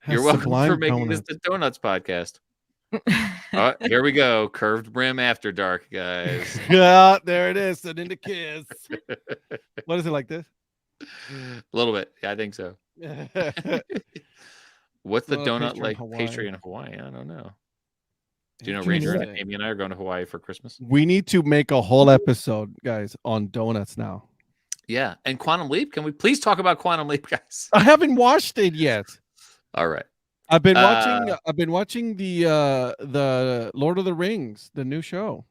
You're welcome for making this the Donuts podcast. Here we go. Curved Brim After Dark, guys. Yeah, there it is. Sending the kiss. What is it like this? A little bit. Yeah, I think so. What's the donut like pastry in Hawaii? I don't know. Do you know Ranger and Amy and I are going to Hawaii for Christmas? We need to make a whole episode, guys, on donuts now. Yeah. And Quantum Leap. Can we please talk about Quantum Leap, guys? I haven't watched it yet. All right. I've been watching the Lord of the Rings, the new show.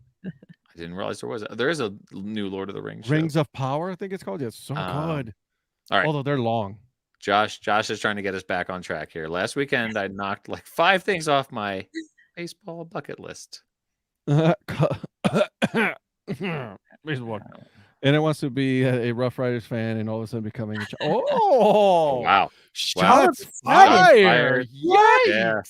I didn't realize there is a new Lord of the Rings show. Rings of Power, I think it's called. Yeah, it's so good. All right. Although they're long. Josh is trying to get us back on track here. Last weekend, I knocked like 5 things off my baseball bucket list. Here's one. And it wants to be a Rough Riders fan, and all of a sudden becoming a wow. Shots fired. Yeah.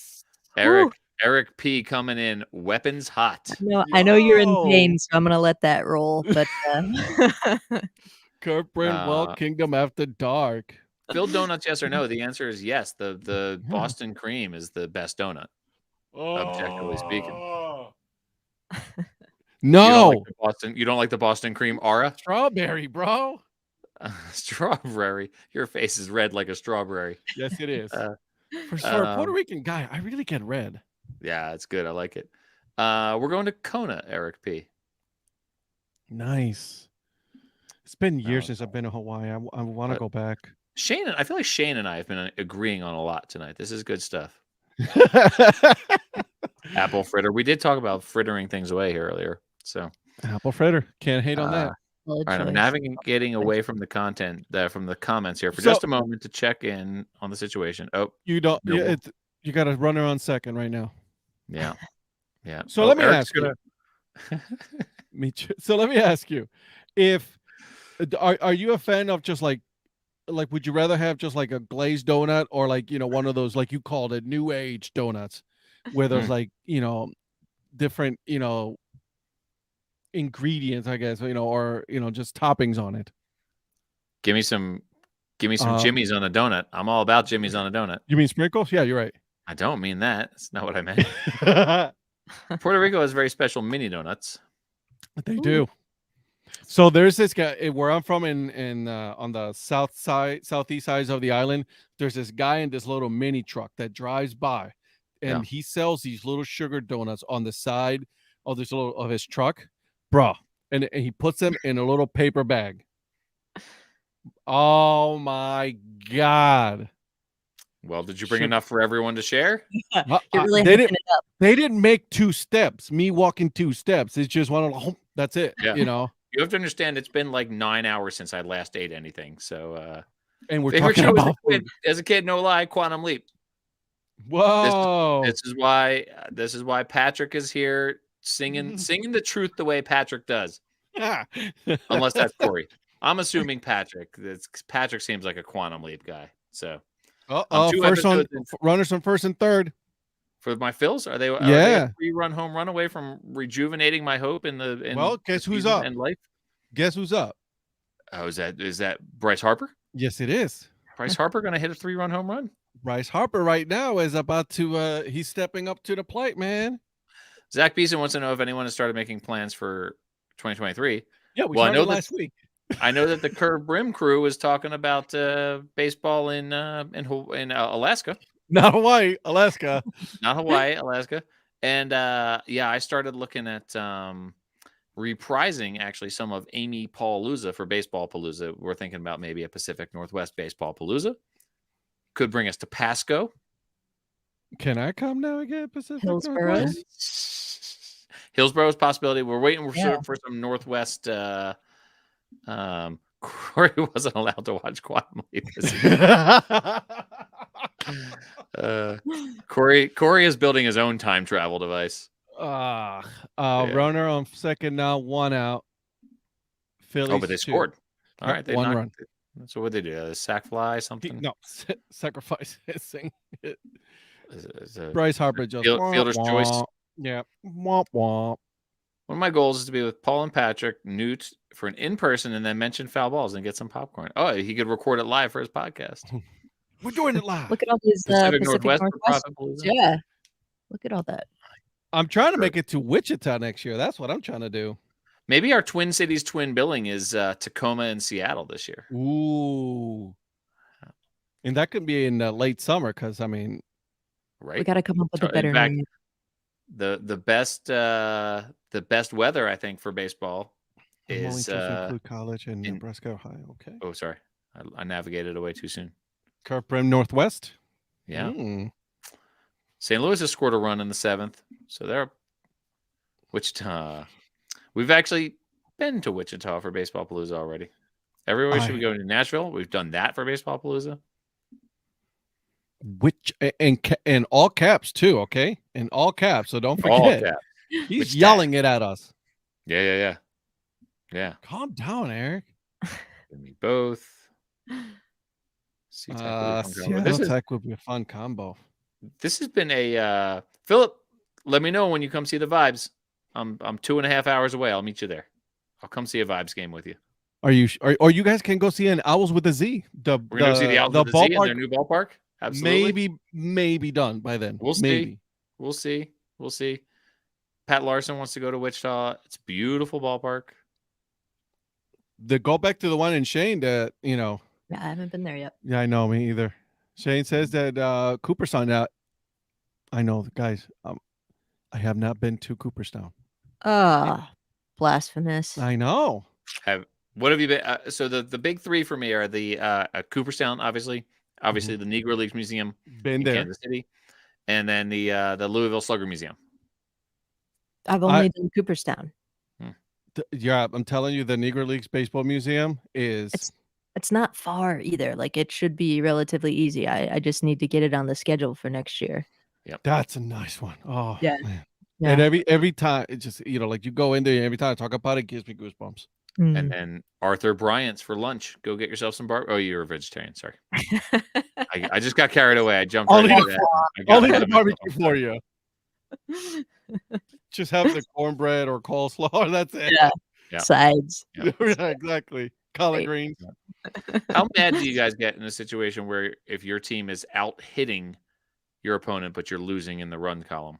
Eric P coming in weapons hot. No, I know you're in pain, so I'm gonna let that roll. But Kurt Brinwell, Kingdom After Dark. Filled donuts, yes or no? The answer is yes. The Boston cream is the best donut, objectively speaking. No, you don't like the Boston cream aura? Strawberry, bro. Strawberry. Your face is red like a strawberry. Yes, it is. For a Puerto Rican guy, I really get red. Yeah, it's good. I like it. We're going to Kona, Eric P. Nice. It's been years since I've been to Hawaii. I want to go back. I feel like Shane and I have been agreeing on a lot tonight. This is good stuff. Apple fritter. We did talk about frittering things away here earlier. So apple fritter. Can't hate on that. All right, I'm navigating away from the content, from the comments here for just a moment to check in on the situation. Oh, you don't. You got to run around second right now. Yeah. So let me ask you. Me too. So let me ask you, if are you a fan of just like would you rather have just like a glazed donut or like one of those, like you called it, new age donuts, where there's like different ingredients, I guess, or just toppings on it? Give me some Jimmy's on a donut. I'm all about Jimmy's on a donut. You mean sprinkles? Yeah, you're right. I don't mean that. That's not what I meant. Puerto Rico has very special mini donuts. They do. So there's this guy where I'm from in on the southeast sides of the island. There's this guy in this little mini truck that drives by, and he sells these little sugar donuts on the side of his truck, bro. And he puts them in a little paper bag. Oh my God. Well, did you bring enough for everyone to share? They didn't make 2 steps. Me walking 2 steps. It's just one. That's it. Yeah. You have to understand, it's been like 9 hours since I last ate anything. So, and we're talking about as a kid, no lie, Quantum Leap. Whoa! This is why Patrick is here singing the truth the way Patrick does. Unless that's Corey. I'm assuming Patrick. Patrick seems like a Quantum Leap guy. So, runners from first and third. For my Phils, are they a 3-run home run away from rejuvenating my hope in guess who's up and life? Guess who's up? Oh, is that Bryce Harper? Yes, it is. Bryce Harper going to hit a 3-run home run? Bryce Harper right now is about to he's stepping up to the plate, man. Zach Beeson wants to know if anyone has started making plans for 2023. Yeah, I know last week. I know that the Curve Brim crew is talking about baseball in Alaska. Not Hawaii, Alaska. Not Hawaii, Alaska. And I started looking at reprising actually some of Amy Palooza for Baseball Palooza. We're thinking about maybe a Pacific Northwest Baseball Palooza. Could bring us to Pasco. Can I come now again, Pacific Hillsborough? Northwest? Hillsborough is a possibility. We're waiting for some Northwest. Corey wasn't allowed to watch Quantum Leap. Corey is building his own time travel device. Runner on second now, 1 out. Phillies, but they scored. All right, they 1 run. So what they do? A sack fly, something? No, sacrifice hissing. Bryce Harper just fielder's choice. Yeah, womp womp. One of my goals is to be with Paul and Patrick Newt for an in-person and then mention foul balls and get some popcorn. Oh, he could record it live for his podcast. We're doing it live. Look at all these Pacific Northwest. Yeah. Look at all that. I'm trying to make it to Wichita next year. That's what I'm trying to do. Maybe our Twin Cities twin billing is Tacoma and Seattle this year. Ooh. And that could be in late summer because, I mean. Right. We got to come up with a better name. The best weather, I think, for baseball is college in Nebraska, Ohio. Okay. Oh, sorry, I navigated away too soon. Curve Brim Northwest. Yeah. St. Louis has scored a run in the 7th, so they're Wichita We've actually been to Wichita for Baseball Palooza already. Everywhere should we go to Nashville? We've done that for Baseball Palooza. Which in all caps too, okay? In all caps, so don't All forget. caps. He's Which yelling it at us. Yeah. Calm down, Eric. Give me both. Seattle Tech would be a fun combo. This has been a Philip. Let me know when you come see the Vibes. I'm 2.5 hours away. I'll meet you there. I'll come see a Vibes game with you. Are you? Or you guys can go see an Owls with a Z. We're gonna see the Owls with a Z in their new ballpark. Absolutely. Maybe done by then. We'll see. Maybe. We'll see. Pat Larson wants to go to Wichita. It's a beautiful ballpark. Go back to the one in Shane that Yeah, I haven't been there yet. Yeah, I know, me either. Shane says that Cooperstown. I know, guys. I have not been to Cooperstown. Blasphemous. I know. What have you been? So the big three for me are the Cooperstown, obviously the Negro Leagues Museum in Kansas City, and then the Louisville Slugger Museum. I've only done Cooperstown. Yeah, I'm telling you, the Negro Leagues Baseball Museum is. It's not far either. Like, it should be relatively easy. I just need to get it on the schedule for next year. Yep, that's a nice one. Oh yeah, man. Yeah. And every time it just like you go in there, every time I talk about it, gives me goosebumps. And then Arthur Bryant's for lunch. Go get yourself some bar. Oh, you're a vegetarian. Sorry. I just got carried away. I jumped right into that. I'll eat the barbecue for you. Just have the cornbread or coleslaw. That's it. Yeah. Sides. Yeah, exactly. Collard greens. How mad do you guys get in a situation where if your team is out hitting your opponent, but you're losing in the run column?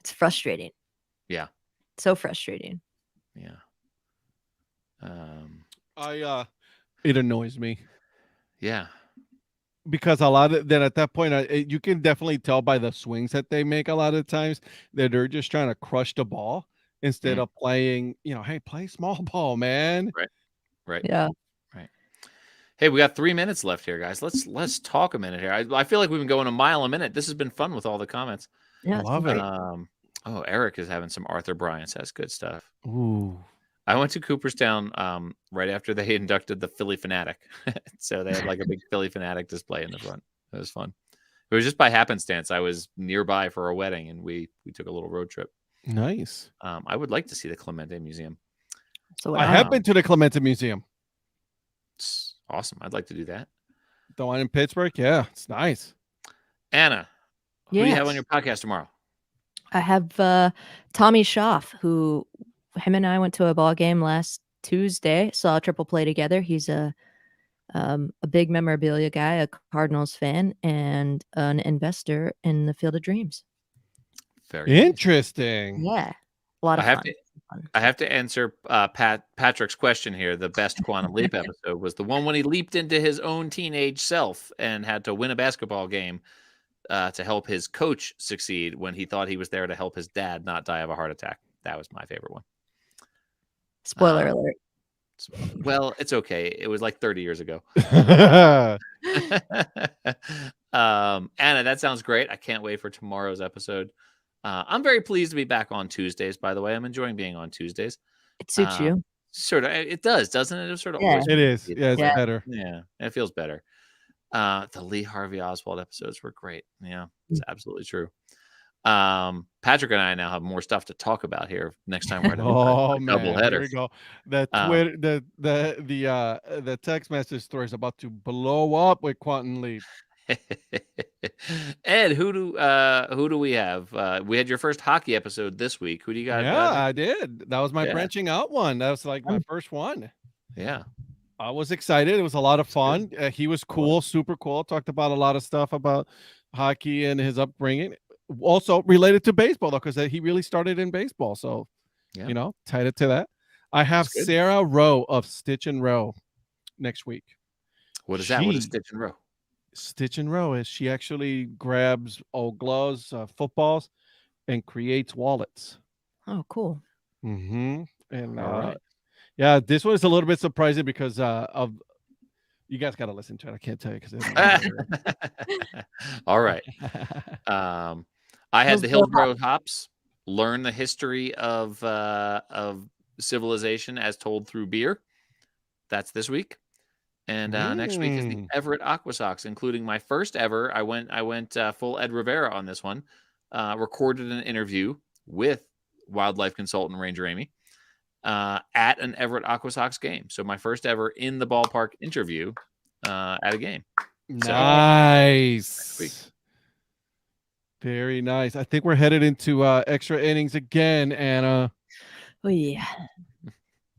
It's frustrating. Yeah. So frustrating. Yeah. It annoys me. Yeah. Because a lot of then at that point, you can definitely tell by the swings that they make a lot of times that they're just trying to crush the ball instead of playing, hey, play small ball, man. Right. Yeah. Right. Hey, we got 3 minutes left here, guys. Let's talk a minute here. I feel like we've been going a mile a minute. This has been fun with all the comments. Yeah, I love it. Eric is having some Arthur Bryant's. That's good stuff. Ooh. I went to Cooperstown right after they inducted the Philly Fanatic. So they had like a big Philly Fanatic display in the front. It was fun. It was just by happenstance. I was nearby for a wedding and we took a little road trip. Nice. I would like to see the Clemente Museum. So I have been to the Clemente Museum. It's awesome. I'd like to do that. The one in Pittsburgh? Yeah, it's nice. Anna, who do you have on your podcast tomorrow? I have Tommy Schaff, who him and I went to a ball game last Tuesday, saw a triple play together. He's a big memorabilia guy, a Cardinals fan, and an investor in the Field of Dreams. Very interesting. Nice. Yeah, a lot of fun. I have to answer Patrick's question here. The best Quantum Leap episode was the one when he leaped into his own teenage self and had to win a basketball game to help his coach succeed when he thought he was there to help his dad not die of a heart attack. That was my favorite one. Spoiler alert. Well, it's okay. It was like 30 years ago. Anna, that sounds great. I can't wait for tomorrow's episode. I'm very pleased to be back on Tuesdays, by the way. I'm enjoying being on Tuesdays. It suits you. Sort of. It does, doesn't it? It sort of. Yeah. It is. Yeah, it's better. Yeah, it feels better. The Lee Harvey Oswald episodes were great. Yeah, it's absolutely true. Patrick and I now have more stuff to talk about here next time we're at a double header. Here we go. The Twitter, the text message story is about to blow up with Quantum Leap. Ed, who do we have? We had your first hockey episode this week. Who do you got? Yeah, I did. That was my branching out one. That was like my first one. Yeah. I was excited. It was a lot of fun. He was cool, super cool. Talked about a lot of stuff about hockey and his upbringing. Also related to baseball, though, because he really started in baseball. So, tied it to that. I have Sarah Rowe of Stitch and Row next week. What is that? What is Stitch and Row? Stitch and Row is she actually grabs old gloves, footballs, and creates wallets. Oh, cool. Mm-hmm. And yeah, this one is a little bit surprising because of you guys got to listen to it. I can't tell you because all right. I had the Hillsborough Hops learn the history of civilization as told through beer. That's this week. And next week is the Everett Aqua Sox, including my first ever. I went full Ed Rivera on this one. Recorded an interview with wildlife consultant Ranger Amy at an Everett Aqua Sox game. So my first ever in the ballpark interview at a game. Nice. Very nice. I think we're headed into extra innings again, Anna. Oh yeah.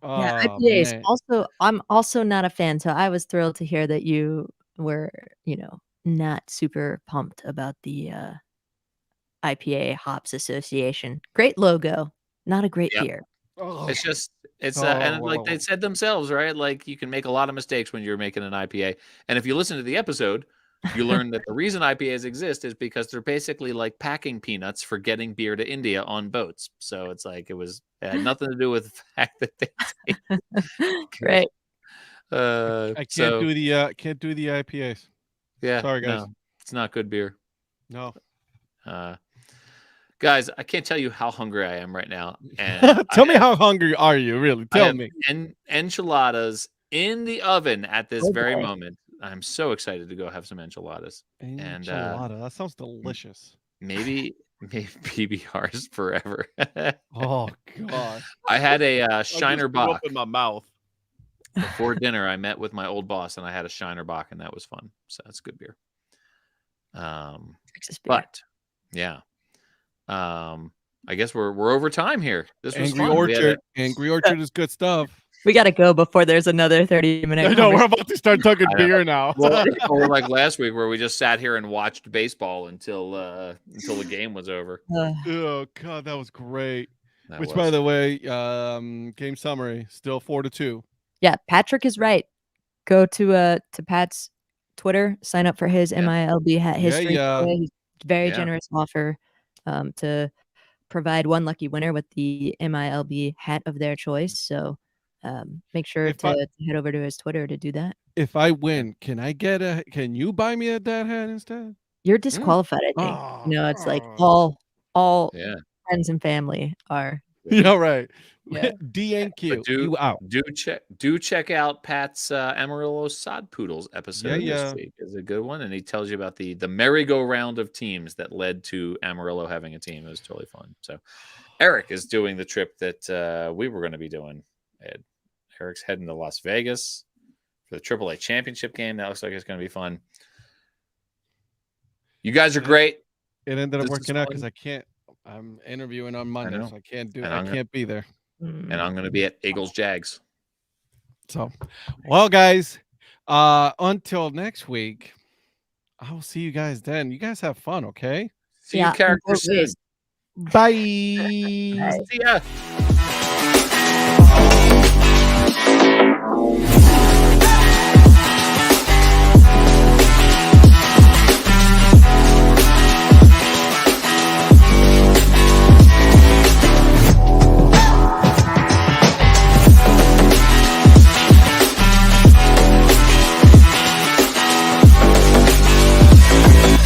Oh, yeah, IPAs. man. Also, I'm also not a fan, so I was thrilled to hear that you were, not super pumped about the IPA Hops Association. Great logo, not a great beer. Oh. It's just and like they said themselves, right? Like you can make a lot of mistakes when you're making an IPA. And if you listen to the episode, you learn that the reason IPAs exist is because they're basically like packing peanuts for getting beer to India on boats. So it's like it had nothing to do with the fact that they Right. I can't do the IPAs. Yeah. Sorry, guys. No, it's not good beer. No. Guys, I can't tell you how hungry I am right now. And tell me how hungry are you, really? Tell me. Enchiladas in the oven at this very moment. I'm so excited to go have some enchiladas. Enchilada. That sounds delicious. Maybe PBRs forever. Oh God. I had a Shiner Bock in my mouth. Before dinner. I met with my old boss and I had a Shiner Bock and that was fun. So that's good beer. Texas beer. But yeah. I guess we're over time here. This was Angry fun. Orchard. Angry Orchard is good stuff. We got to go before there's another 30-minute. No, we're about to start talking beer now. Or like last week where we just sat here and watched baseball until the game was over. Oh God, that was great. By the way, game summary still 4-2. Yeah, Patrick is right. Go to Pat's Twitter, sign up for his MILB hat history. He's very generous offer to provide one lucky winner with the MILB hat of their choice. So make sure to head over to his Twitter to do that. If I win, can you buy me a dad hat instead? You're disqualified, I think. It's like all friends and family are. Yeah, right. Yeah. DNQ. You out. Do check out Pat's Amarillo Sod Poodles episode this week. It's a good one, and he tells you about the merry-go-round of teams that led to Amarillo having a team. It was totally fun. So Eric is doing the trip that we were going to be doing. Eric's heading to Las Vegas for the AAA championship game. That looks like it's going to be fun. You guys are great. It ended up working out because I'm interviewing on Monday, so I can't be there. And I'm going to be at Eagles Jags. So, well, guys, until next week, I will see you guys then. You guys have fun, okay? See you characters soon. Bye. See ya.